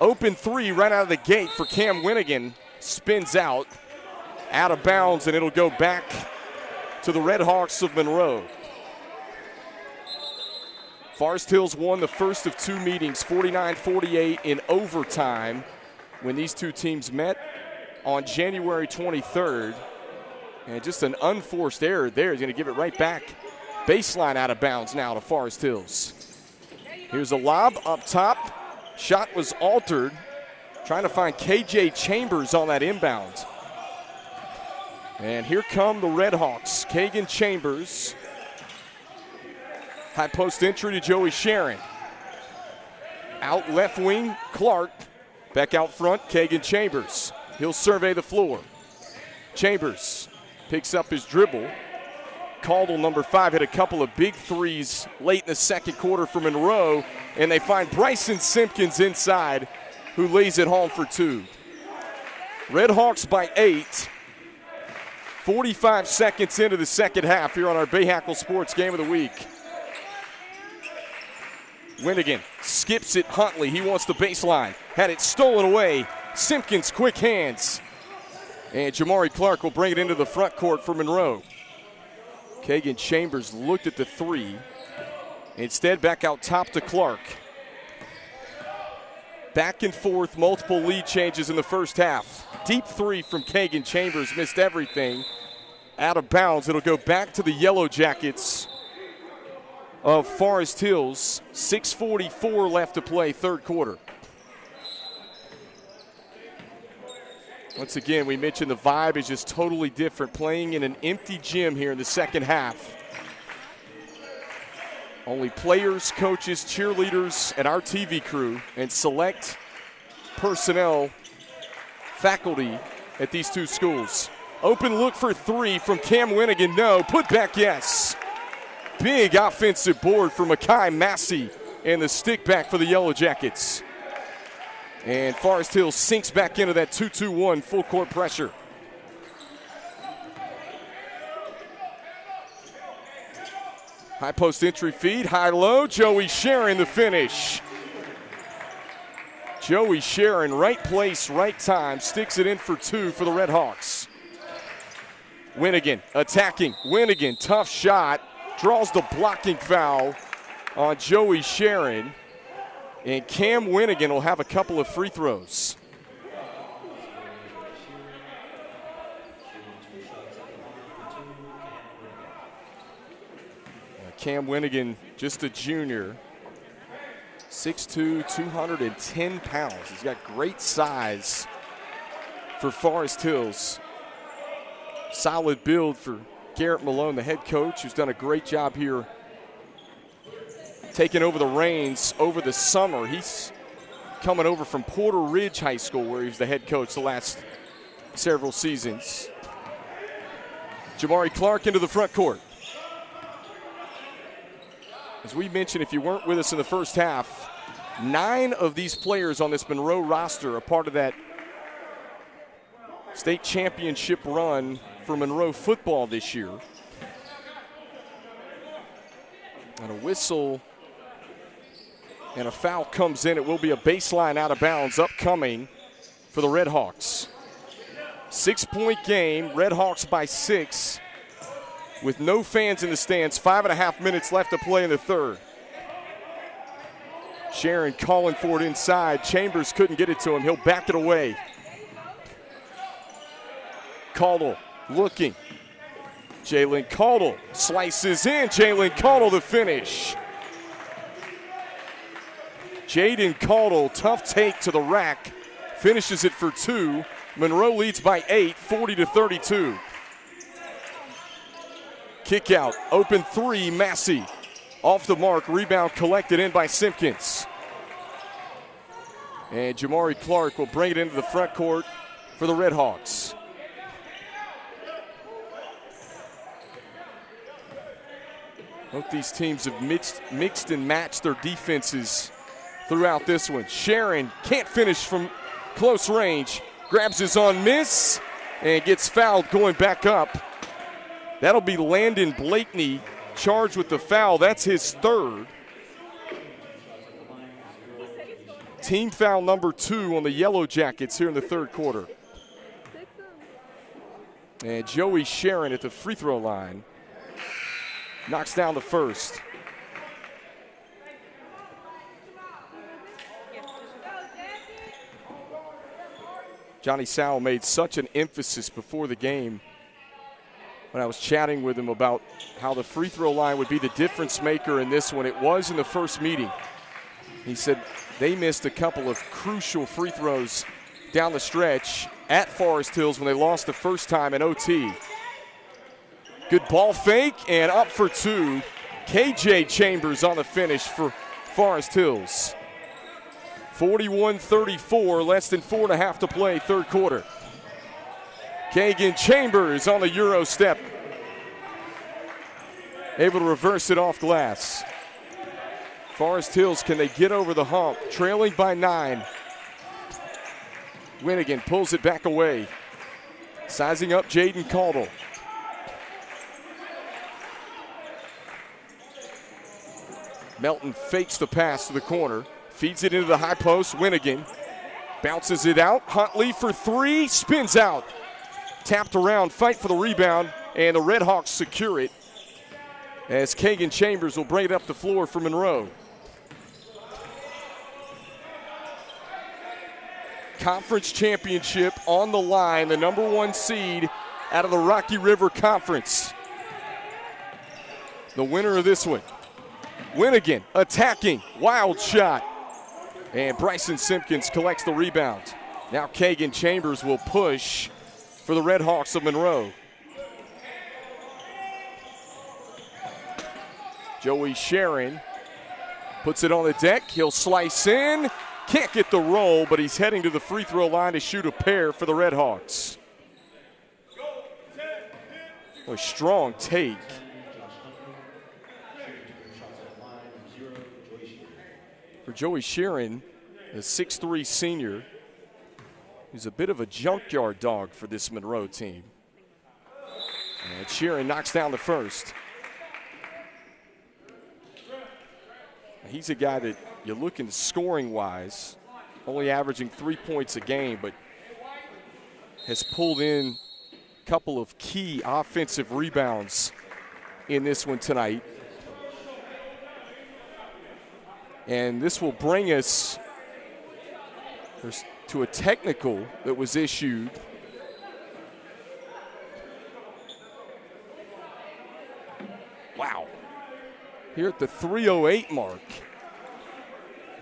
Open three right out of the gate for Cam Winnigan. Spins out of bounds, and it'll go back to the Red Hawks of Monroe. Forest Hills won the first of two meetings, 49-48 in overtime, when these two teams met on January 23rd. And just an unforced error there is going to give it right back. Baseline out of bounds now to Forest Hills. Here's a lob up top. Shot was altered. Trying to find KJ Chambers on that inbound. And here come the Red Hawks. Kagan Chambers. High post entry to Joey Sharon. Out left wing, Clark. Back out front, Kagan Chambers. He'll survey the floor. Chambers picks up his dribble. Caldwell, number 5, hit a couple of big threes late in the second quarter for Monroe, and they find Bryson Simpkins inside, who lays it home for 2. Red Hawks by 8. 45 seconds into the second half here on our Bahakel Sports Game of the Week. Winnigan skips it. Huntley, he wants the baseline. Had it stolen away. Simpkins, quick hands. And Jamari Clark will bring it into the front court for Monroe. Kagan Chambers looked at the three. Instead, back out top to Clark. Back and forth, multiple lead changes in the first half. Deep three from Kagan Chambers, missed everything. Out of bounds, it'll go back to the Yellow Jackets of Forest Hills. 6:44 left to play, third quarter. Once again, we mentioned the vibe is just totally different. Playing in an empty gym here in the second half. Only players, coaches, cheerleaders, and our TV crew, and select personnel, faculty at these two schools. Open look for three from Cam Winnigan. No. Put back, yes. Big offensive board for Makai Massey and the stick back for the Yellow Jackets. And Forest Hills sinks back into that 2-2-1 full court pressure. High post entry feed, high-low. Joey Sharon the finish. Joey Sharon, right place, right time, sticks it in for 2 for the Red Hawks. Winnigan attacking. Winnigan, tough shot. Draws the blocking foul on Joey Sharon. And Cam Winnigan will have a couple of free throws. Cam Winnigan, just a junior, 6'2", 210 pounds. He's got great size for Forest Hills. Solid build for Garrett Malone, the head coach, who's done a great job here taking over the reins over the summer. He's coming over from Porter Ridge High School, where he was the head coach the last several seasons. Jamari Clark into the front court. As we mentioned, if you weren't with us in the first half, 9 of these players on this Monroe roster are part of that state championship run for Monroe football this year. And a whistle and a foul comes in. It will be a baseline out of bounds upcoming for the Red Hawks. 6-point game, Red Hawks by 6. With no fans in the stands, 5.5 minutes left to play in the third. Sharon calling for it inside. Chambers couldn't get it to him. He'll back it away. Caldwell looking. Jalen Caldwell slices in. Jalen Caldwell the finish. Jaden Caldwell, tough take to the rack. Finishes it for 2. Monroe leads by 8, 40-32. Kick out, open three, Massey. Off the mark, rebound collected in by Simpkins. And Jamari Clark will bring it into the front court for the Red Hawks. Both these teams have mixed and matched their defenses throughout this one. Sharon can't finish from close range. Grabs his on miss and gets fouled going back up. That'll be Landon Blakeney charged with the foul. That's his third. Team foul number 2 on the Yellow Jackets here in the third quarter. And Joey Sharon at the free throw line knocks down the first. Johnny Sowell made such an emphasis before the game when I was chatting with him about how the free throw line would be the difference maker in this one. It was in the first meeting. He said they missed a couple of crucial free throws down the stretch at Forest Hills when they lost the first time in OT. Good ball fake and up for two. KJ Chambers on the finish for Forest Hills. 41-34, less than 4.5 to play, third quarter. Kagan Chambers on the Euro step. Able to reverse it off glass. Forest Hills, can they get over the hump? Trailing by 9. Winnigan pulls it back away. Sizing up Jaden Caldwell. Melton fakes the pass to the corner. Feeds it into the high post. Winnigan bounces it out. Huntley for 3. Spins out. Tapped around. Fight for the rebound. And the Red Hawks secure it as Kagan Chambers will bring it up the floor for Monroe. Conference championship on the line. The number 1 seed out of the Rocky River Conference. The winner of this one. Winnigan attacking. Wild shot. And Bryson Simpkins collects the rebound. Now Kagan Chambers will push for the Red Hawks of Monroe. Joey Sharon puts it on the deck. He'll slice in. Can't get the roll, but he's heading to the free throw line to shoot a pair for the Red Hawks. A strong take. For Joey Sharon, a 6'3" senior, who's a bit of a junkyard dog for this Monroe team. And Sharon knocks down the first. He's a guy that you look in scoring-wise, only averaging 3 points a game, but has pulled in a couple of key offensive rebounds in this one tonight. And this will bring us to a technical that was issued. Wow. Here at the 3:08 mark.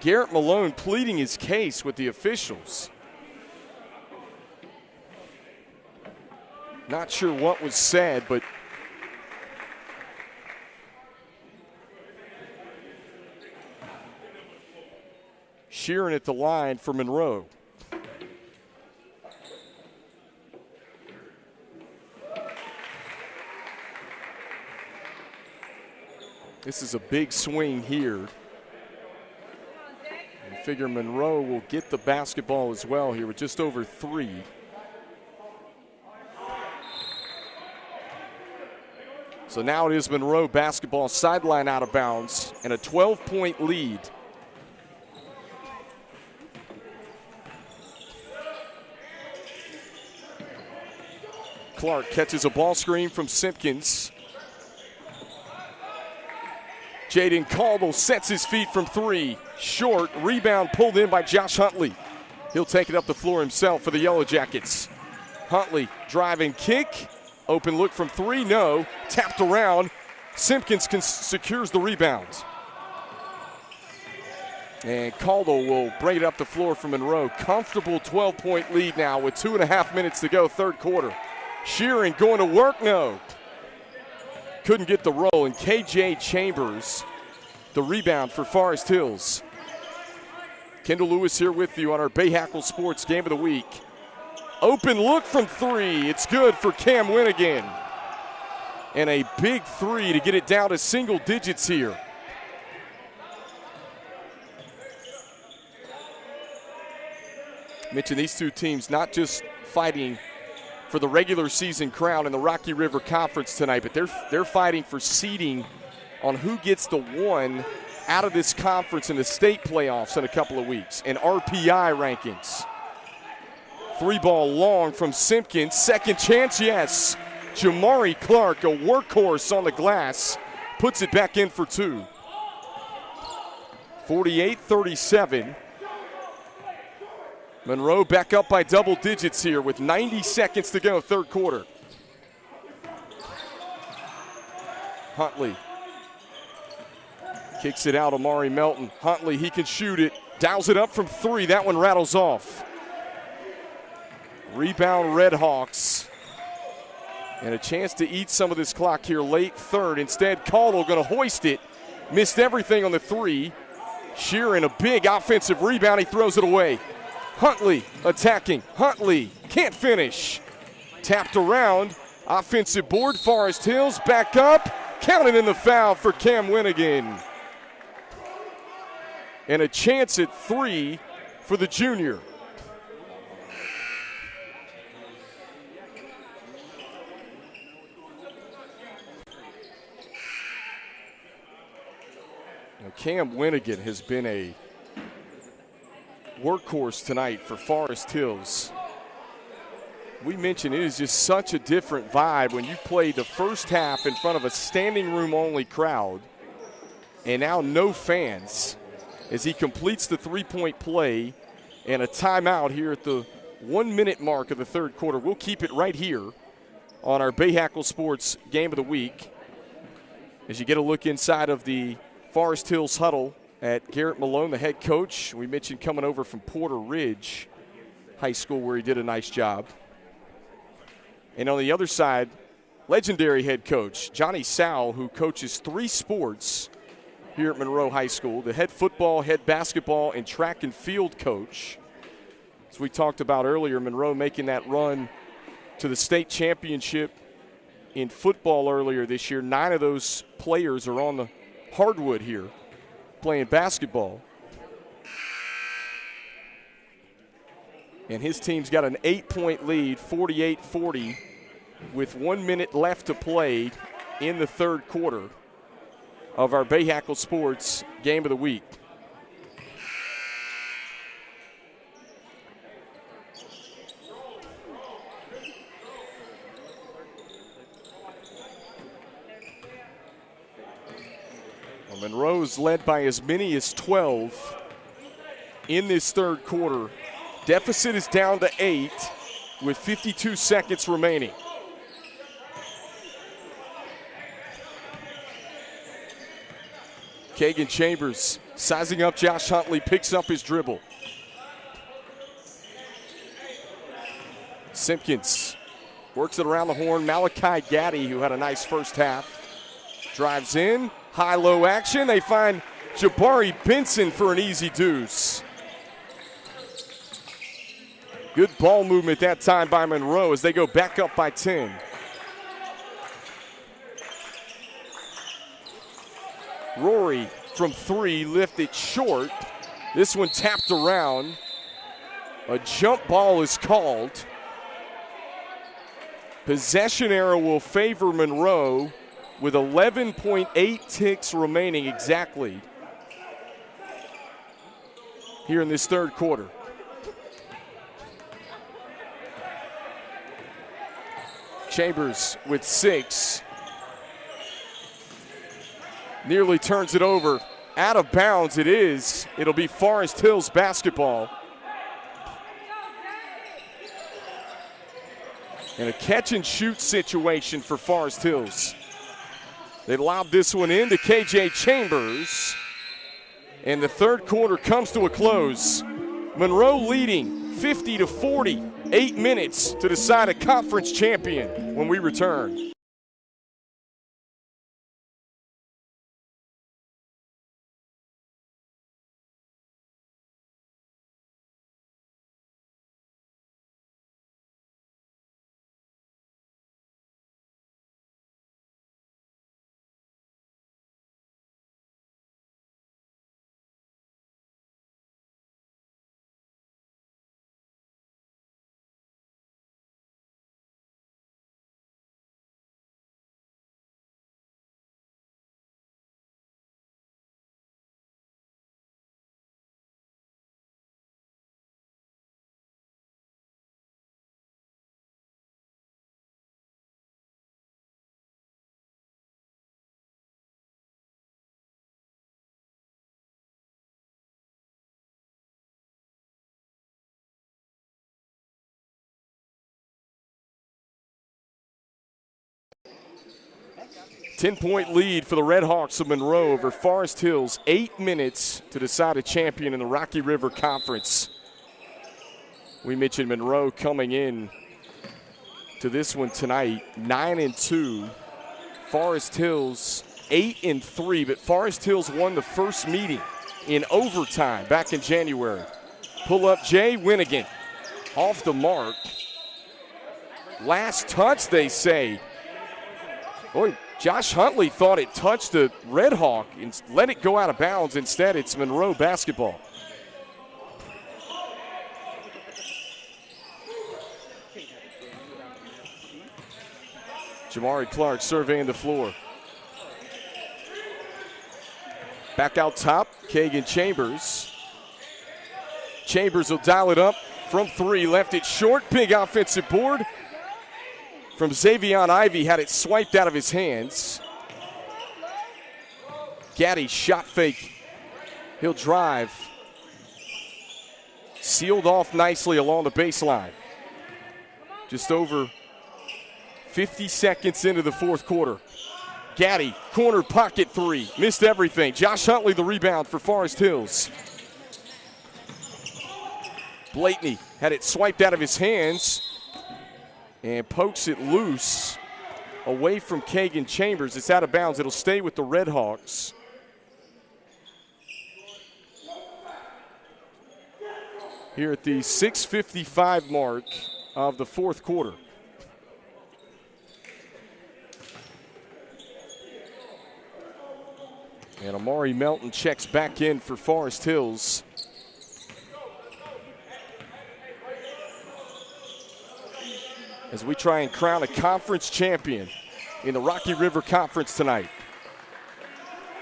Garrett Malone pleading his case with the officials. Not sure what was said, but Sheeran at the line for Monroe. This is a big swing here. I figure Monroe will get the basketball as well here with just over 3. So now it is Monroe basketball, sideline out of bounds, and a 12-point lead. Clark catches a ball screen from Simpkins. Jaden Caldwell sets his feet from 3. Short, rebound pulled in by Josh Huntley. He'll take it up the floor himself for the Yellow Jackets. Huntley driving kick. Open look from 3, no. Tapped around. Simpkins secures the rebound. And Caldwell will bring it up the floor for Monroe. Comfortable 12-point lead now with 2.5 minutes to go, third quarter. Sheeran going to work, no. couldn't get the roll, and KJ Chambers, the rebound for Forest Hills. Kendall Lewis here with you on our Bahakel Sports Game of the Week. Open look from three. It's good for Cam Winigan. And a big three to get it down to single digits here. Mention these two teams not just fighting for the regular season crown in the Rocky River Conference tonight, but they're fighting for seeding on who gets the one out of this conference in the state playoffs in a couple of weeks and RPI rankings. Three ball long from Simpkins. Second chance, yes. Jamari Clark, a workhorse on the glass, puts it back in for two. 48-37. Monroe back up by double digits here with 90 seconds to go, third quarter. Huntley kicks it out, Amari Melton. Huntley, he can shoot it. Dials it up from three. That one rattles off. Rebound Redhawks. And a chance to eat some of this clock here late third. Instead, Caldwell going to hoist it. Missed everything on the three. Sheeran, a big offensive rebound. He throws it away. Huntley attacking. Huntley can't finish. Tapped around. Offensive board. Forest Hills back up. Counted in the foul for Cam Winigan. And a chance at three for the junior. Now, Cam Winigan has been a workhorse tonight for Forest Hills. We mentioned it is just such a different vibe when you play the first half in front of a standing room only crowd and now no fans as he completes the three-point play and a timeout here at the 1 minute mark of the third quarter. We'll keep it right here on our Bahakel Sports Game of the Week as you get a look inside of the Forest Hills huddle at Garrett Malone, the head coach. We mentioned coming over from Porter Ridge High School where he did a nice job. And on the other side, legendary head coach Johnny Sowell, who coaches 3 sports here at Monroe High School, the head football, head basketball, and track and field coach. As we talked about earlier, Monroe making that run to the state championship in football earlier this year. 9 of those players are on the hardwood here playing basketball. And his team's got an 8-point lead, 48-40, with 1 minute left to play in the third quarter of our Bahakel Sports Game of the Week. Well, Monroe's led by as many as 12 in this third quarter. Deficit is down to 8 with 52 seconds remaining. Kagan Chambers sizing up Josh Huntley, picks up his dribble. Simpkins works it around the horn. Malachi Gaddy, who had a nice first half, drives in. High-low action. They find Jabari Benson for an easy deuce. Good ball movement that time by Monroe as they go back up by 10. Rory from 3, lifted short. This one tapped around. A jump ball is called. Possession arrow will favor Monroe with 11.8 ticks remaining exactly here in this third quarter. Chambers with 6. Nearly turns it over. Out of bounds it is. It'll be Forest Hills basketball. And a catch and shoot situation for Forest Hills. They lobbed this one in to KJ Chambers. And the third quarter comes to a close. Monroe leading 50-40. 8 minutes to decide a conference champion when we return. 10-point lead for the Red Hawks of Monroe over Forest Hills. 8 minutes to decide a champion in the Rocky River Conference. We mentioned Monroe coming in to this one tonight, 9-2. Forest Hills 8-3, but Forest Hills won the first meeting in overtime back in January. Pull up Jay Winnigan off the mark. Last touch, they say. Boy, Josh Huntley thought it touched the Red Hawk and let it go out of bounds. Instead, it's Monroe basketball. Jamari Clark surveying the floor. Back out top, Kagan Chambers. Chambers will dial it up from 3, left it short. Big offensive board from Xavion Ivey, had it swiped out of his hands. Gaddy shot fake. He'll drive. Sealed off nicely along the baseline. Just over 50 seconds into the fourth quarter. Gaddy, corner pocket 3, missed everything. Josh Huntley the rebound for Forest Hills. Blakeney had it swiped out of his hands and pokes it loose away from Kagan Chambers. It's out of bounds. It'll stay with the Red Hawks. Here at the 6:55 mark of the fourth quarter. And Amari Melton checks back in for Forest Hills. As we try and crown a conference champion in the Rocky River Conference tonight.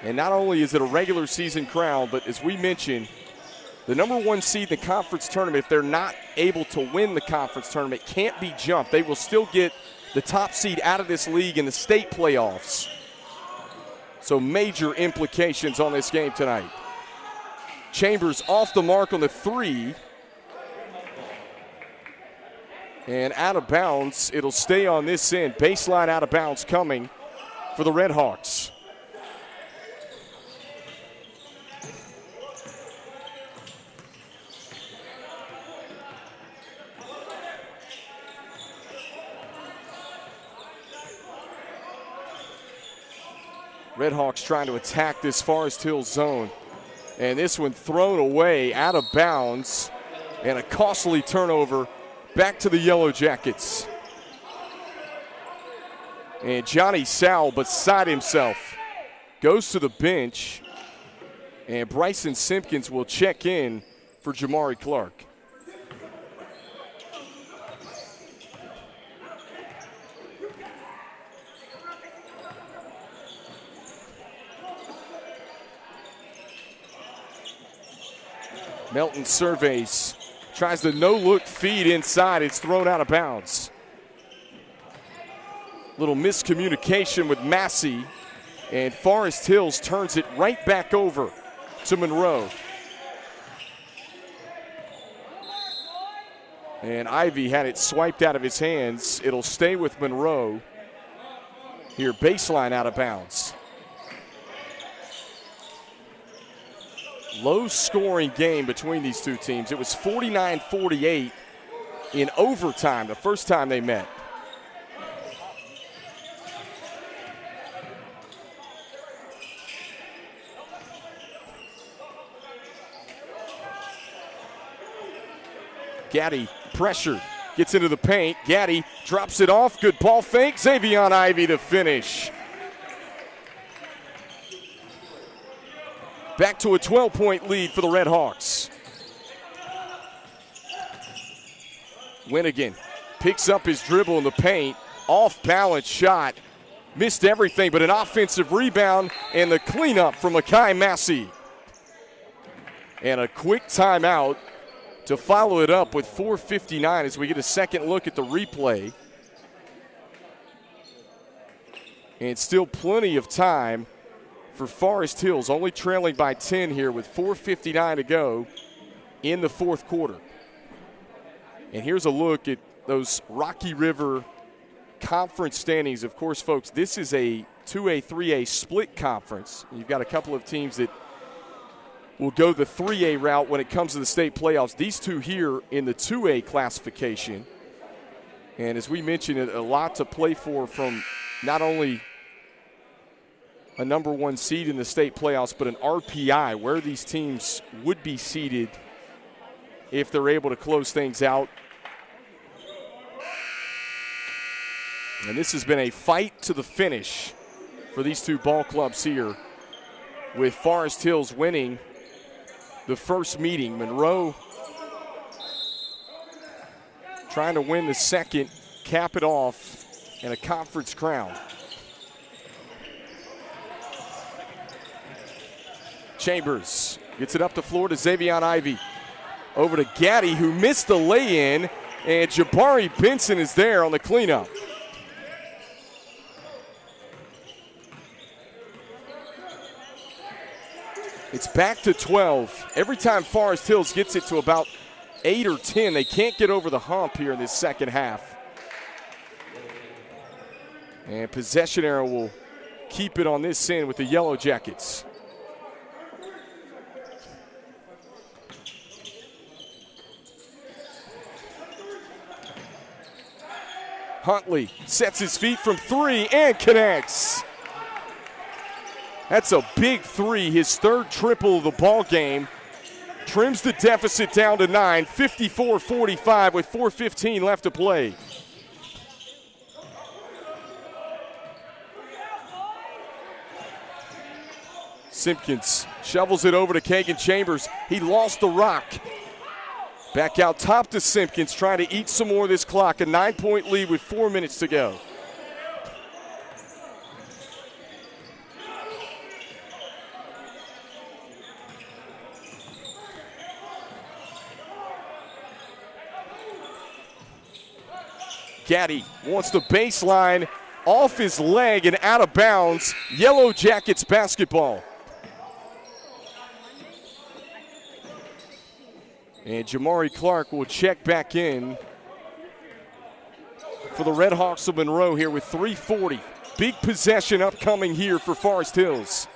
And not only is it a regular season crown, but as we mentioned, the number 1 seed in the conference tournament, if they're not able to win the conference tournament, can't be jumped. They will still get the top seed out of this league in the state playoffs. So major implications on this game tonight. Chambers off the mark on the 3. And out of bounds, it'll stay on this end. Baseline out of bounds coming for the Red Hawks. Red Hawks trying to attack this Forest Hills zone. And this one thrown away, out of bounds, and a costly turnover back to the Yellow Jackets. And Johnny Sowell beside himself goes to the bench, and Bryson Simpkins will check in for Jamari Clark. Melton surveys, tries the no-look feed inside. It's thrown out of bounds. Little miscommunication with Massey, and Forest Hills turns it right back over to Monroe. And Ivey had it swiped out of his hands. It'll stay with Monroe. Here, baseline out of bounds. Low-scoring game between these two teams. It was 49-48 in overtime the first time they met. Gaddy pressured, gets into the paint. Gaddy drops it off. Good ball fake. Xavion Ivey to finish. Back to a 12-point lead for the Red Hawks. Winnigan picks up his dribble in the paint. Off-balance shot. Missed everything, but an offensive rebound and the cleanup from Makai Massey. And a quick timeout to follow it up with 4:59 as we get a second look at the replay. And still plenty of time for Forest Hills, only trailing by 10 here with 4:59 to go in the fourth quarter. And here's a look at those Rocky River Conference standings. Of course, folks, this is a 2A, 3A split conference. You've got a couple of teams that will go the 3A route when it comes to the state playoffs. These two here in the 2A classification. And as we mentioned, a lot to play for from not only a number one seed in the state playoffs, but an RPI, where these teams would be seated if they're able to close things out. And this has been a fight to the finish for these two ball clubs here, with Forest Hills winning the first meeting. Monroe trying to win the second, cap it off, and a conference crown. Chambers gets it up the floor to Xavion Ivey. Over to Gaddy, who missed the lay-in, and Jabari Benson is there on the cleanup. It's back to 12. Every time Forest Hills gets it to about 8 or 10, they can't get over the hump here in this second half. And possession arrow will keep it on this end with the Yellow Jackets. Huntley sets his feet from three and connects. That's a big three, his third triple of the ball game. Trims the deficit down to 9, 54-45 with 4:15 left to play. Simpkins shovels it over to Kagan Chambers. He lost the rock. Back out top to Simpkins, trying to eat some more of this clock. A 9-point lead with 4 minutes to go. Gaddy wants the baseline off his leg and out of bounds. Yellow Jackets basketball. And Jamari Clark will check back in for the Red Hawks of Monroe here with 3:40. Big possession upcoming here for Forest Hills.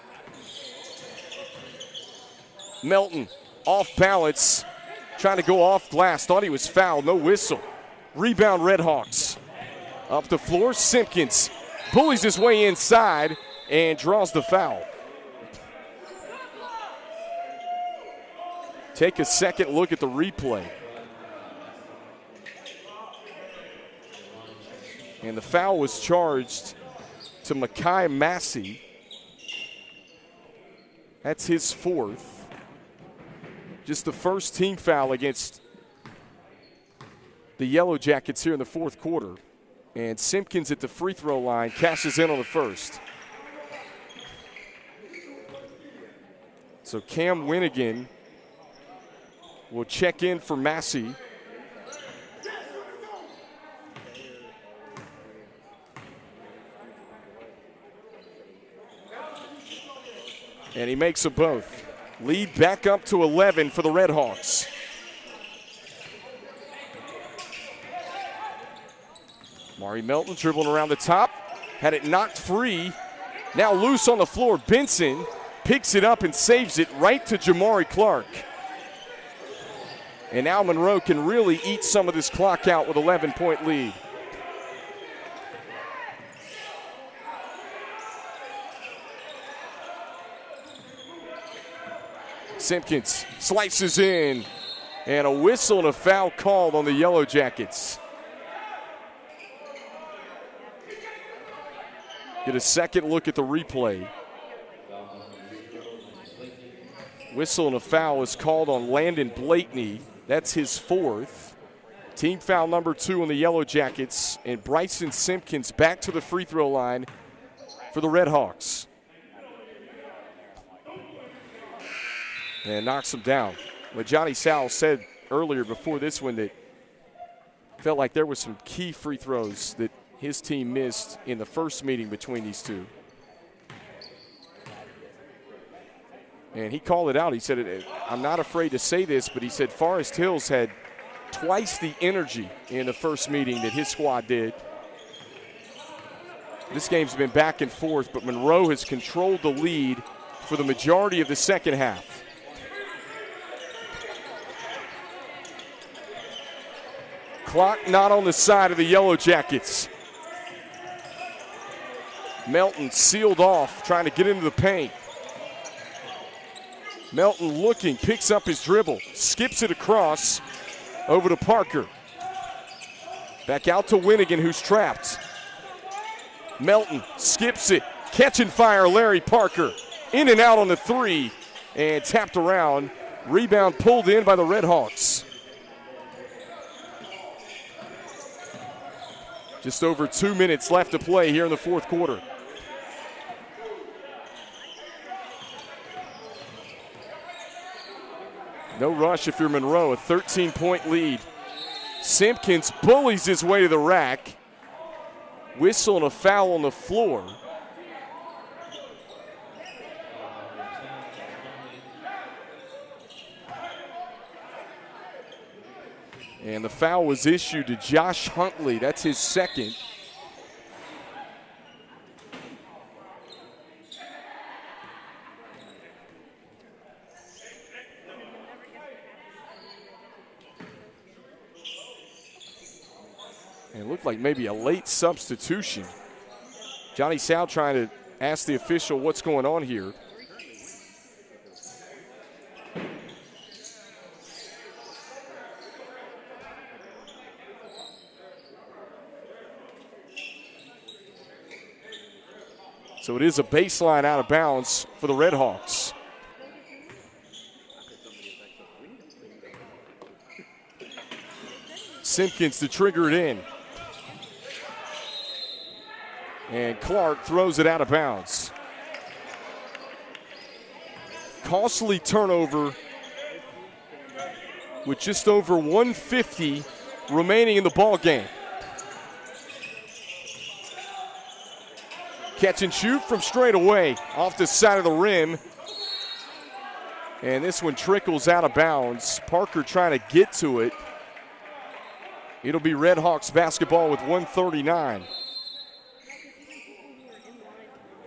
Melton off balance, trying to go off glass. Thought he was fouled, no whistle. Rebound Red Hawks. Up the floor, Simpkins bullies his way inside and draws the foul. Take a second look at the replay. And the foul was charged to Makai Massey. That's his fourth. Just the first team foul against the Yellow Jackets here in the fourth quarter. And Simpkins at the free throw line cashes in on the first. So Cam Winnigan will check in for Massey. And he makes them both. Lead back up to 11 for the Red Hawks. Mari Melton dribbling around the top. Had it knocked free. Now loose on the floor. Benson picks it up and saves it right to Jamari Clark. And now Monroe can really eat some of this clock out with 11-point lead. Simpkins slices in, and a whistle and a foul called on the Yellow Jackets. Get a second look at the replay. Whistle and a foul is called on Landon Blakeney. That's his fourth. Team foul number 2 on the Yellow Jackets, and Bryson Simpkins back to the free throw line for the Red Hawks. And knocks him down. But Johnny Sowell said earlier before this one that felt like there was some key free throws that his team missed in the first meeting between these two. And he called it out. He said, I'm not afraid to say this, but he said Forest Hills had twice the energy in the first meeting that his squad did. This game's been back and forth, but Monroe has controlled the lead for the majority of the second half. Clock not on the side of the Yellow Jackets. Melton sealed off, trying to get into the paint. Melton looking, picks up his dribble, skips it across over to Parker. Back out to Winnigan, who's trapped. Melton skips it, catch and fire, Larry Parker. In and out on the three, and tapped around. Rebound pulled in by the Red Hawks. Just over 2 minutes left to play here in the fourth quarter. No rush if you're Monroe, a 13-point lead. Simpkins bullies his way to the rack. Whistle and a foul on the floor. And the foul was issued to Josh Huntley. That's his second. And it looked like maybe a late substitution. Johnny Sal trying to ask the official what's going on here. So it is a baseline out of bounds for the Red Hawks. Simpkins to trigger it in. And Clark throws it out of bounds. Costly turnover with just over 150 remaining in the ball game. Catch and shoot from straight away off the side of the rim. And this one trickles out of bounds. Parker trying to get to it. It'll be Red Hawks basketball with 1:39.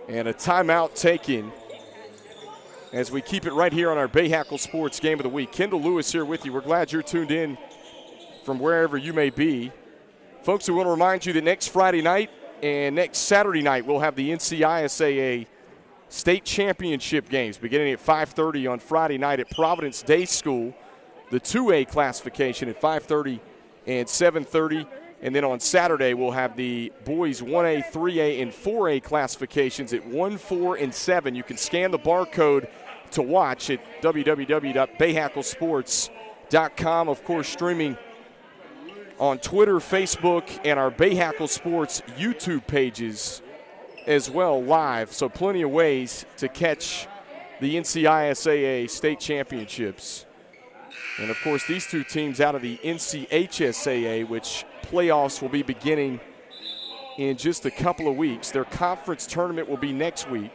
And a timeout taken as we keep it right here on our Bahakel Sports Game of the Week. Kendall Lewis here with you. We're glad you're tuned in from wherever you may be. Folks, we want to remind you that next Friday night and next Saturday night we'll have the NCISAA state championship games beginning at 5:30 on Friday night at Providence Day School. The 2A classification at 5:30 and 7:30. And then on Saturday, we'll have the boys 1A, 3A, and 4A classifications at 1, 4, and 7. You can scan the barcode to watch at www.bahakelsports.com. Of course, streaming on Twitter, Facebook, and our Bahakel Sports YouTube pages as well live. So plenty of ways to catch the NCISAA state championships. And, of course, these two teams out of the NCHSAA, which playoffs will be beginning in just a couple of weeks. Their conference tournament will be next week.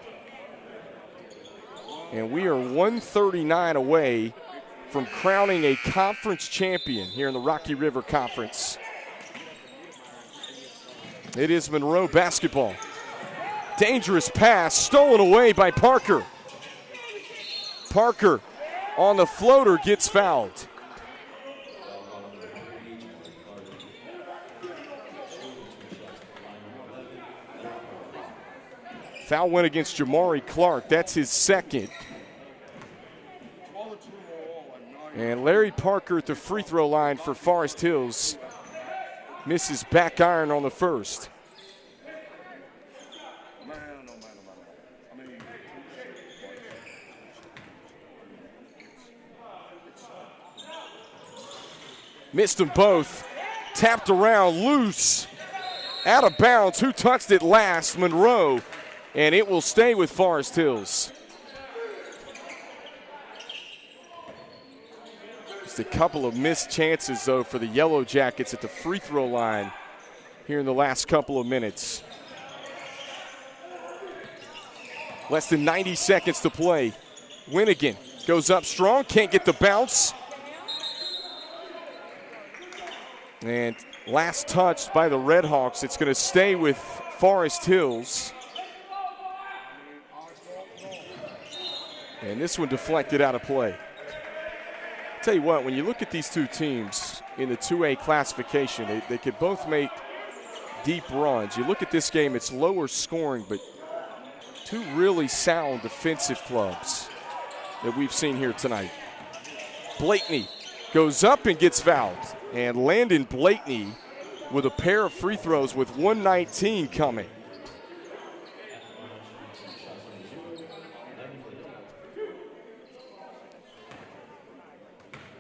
And we are 139 away from crowning a conference champion here in the Rocky River Conference. It is Monroe basketball. Dangerous pass, stolen away by Parker. Parker on the floater gets fouled. Foul went against Jamari Clark. That's his second. And Larry Parker at the free throw line for Forest Hills misses back iron on the first. Missed them both. Tapped around, loose. Out of bounds. Who touched it last? Monroe. And it will stay with Forest Hills. Just a couple of missed chances, though, for the Yellow Jackets at the free throw line here in the last couple of minutes. Less than 90 seconds to play. Winnigan goes up strong, can't get the bounce. And last touched by the Red Hawks. It's going to stay with Forest Hills. And this one deflected out of play. Tell you what, when you look at these two teams in the 2A classification, they could both make deep runs. You look at this game, it's lower scoring, but two really sound defensive clubs that we've seen here tonight. Blakeney goes up and gets fouled. And Landon Blakeney with a pair of free throws with 119 coming.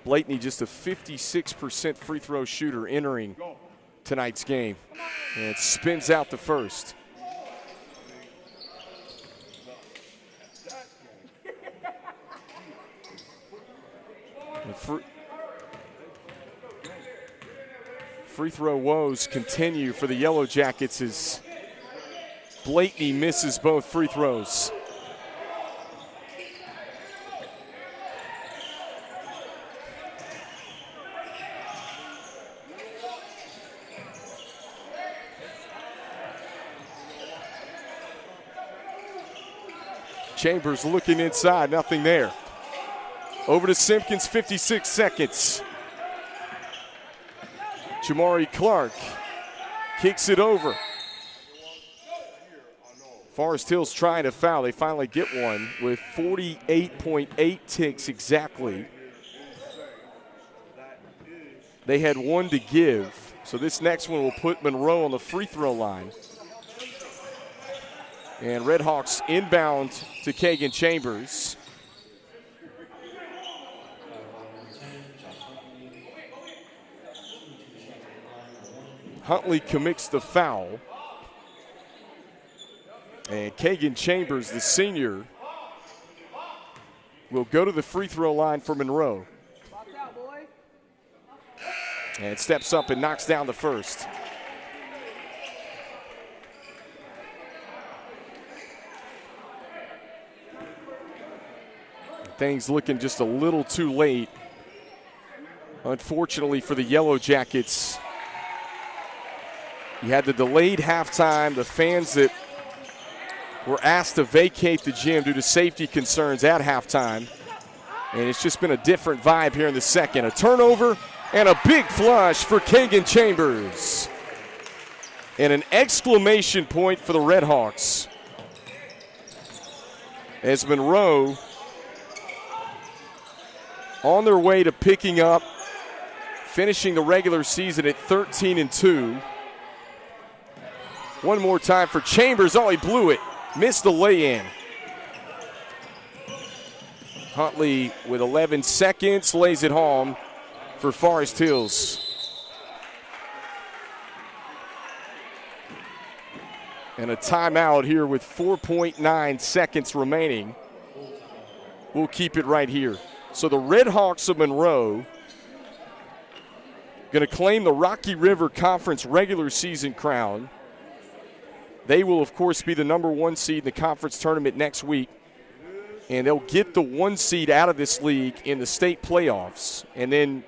Blakeney just a 56% free throw shooter entering tonight's game. And spins out the first. Free throw woes continue for the Yellow Jackets as Blakeney misses both free throws. Chambers looking inside, nothing there. Over to Simpkins, 56 seconds. Jamari Clark kicks it over. Forest Hills trying to foul. They finally get one with 48.8 ticks exactly. They had one to give. So this next one will put Monroe on the free throw line. And Redhawks inbound to Kagan Chambers. Huntley commits the foul. And Kagan Chambers, the senior, will go to the free throw line for Monroe. And steps up and knocks down the first. Things looking just a little too late, unfortunately, for the Yellow Jackets. You had the delayed halftime, the fans that were asked to vacate the gym due to safety concerns at halftime. And it's just been a different vibe here in the second. A turnover and a big flush for Kagan Chambers. And an exclamation point for the Redhawks. As Monroe on their way to picking up, finishing the regular season at 13-2. One more time for Chambers. Oh, he blew it. Missed the lay-in. Huntley with 11 seconds lays it home for Forest Hills. And a timeout here with 4.9 seconds remaining. We'll keep it right here. So the Redhawks of Monroe going to claim the Rocky River Conference regular season crown. They will, of course, be the #1 seed in the conference tournament next week. And they'll get the 1 seed out of this league in the state playoffs. And then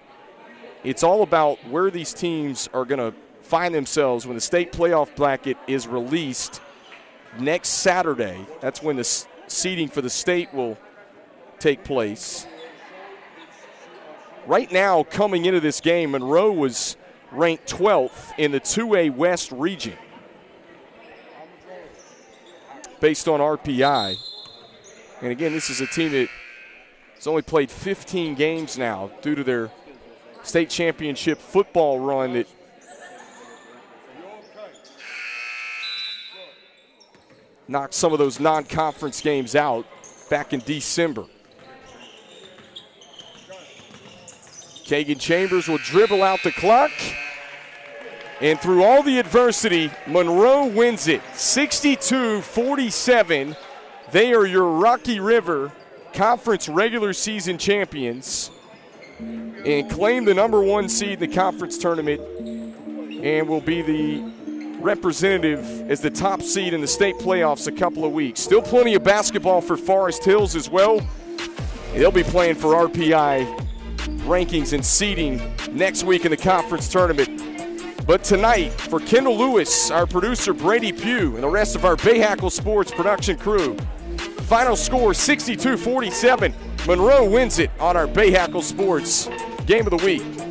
it's all about where these teams are going to find themselves when the state playoff bracket is released next Saturday. That's when the seeding for the state will take place. Right now, coming into this game, Monroe was ranked 12th in the 2A West region based on RPI. And again, this is a team that has only played 15 games now due to their state championship football run that knocked some of those non-conference games out back in December. Kagan Chambers will dribble out the clock. And through all the adversity, Monroe wins it, 62-47. They are your Rocky River Conference regular season champions and claim the #1 seed in the conference tournament and will be the representative as the top seed in the state playoffs a couple of weeks. Still plenty of basketball for Forest Hills as well. They'll be playing for RPI rankings and seeding next week in the conference tournament. But tonight, for Kendall Lewis, our producer Brady Pugh, and the rest of our Bahakel Sports production crew, final score 62-47. Monroe wins it on our Bahakel Sports Game of the Week.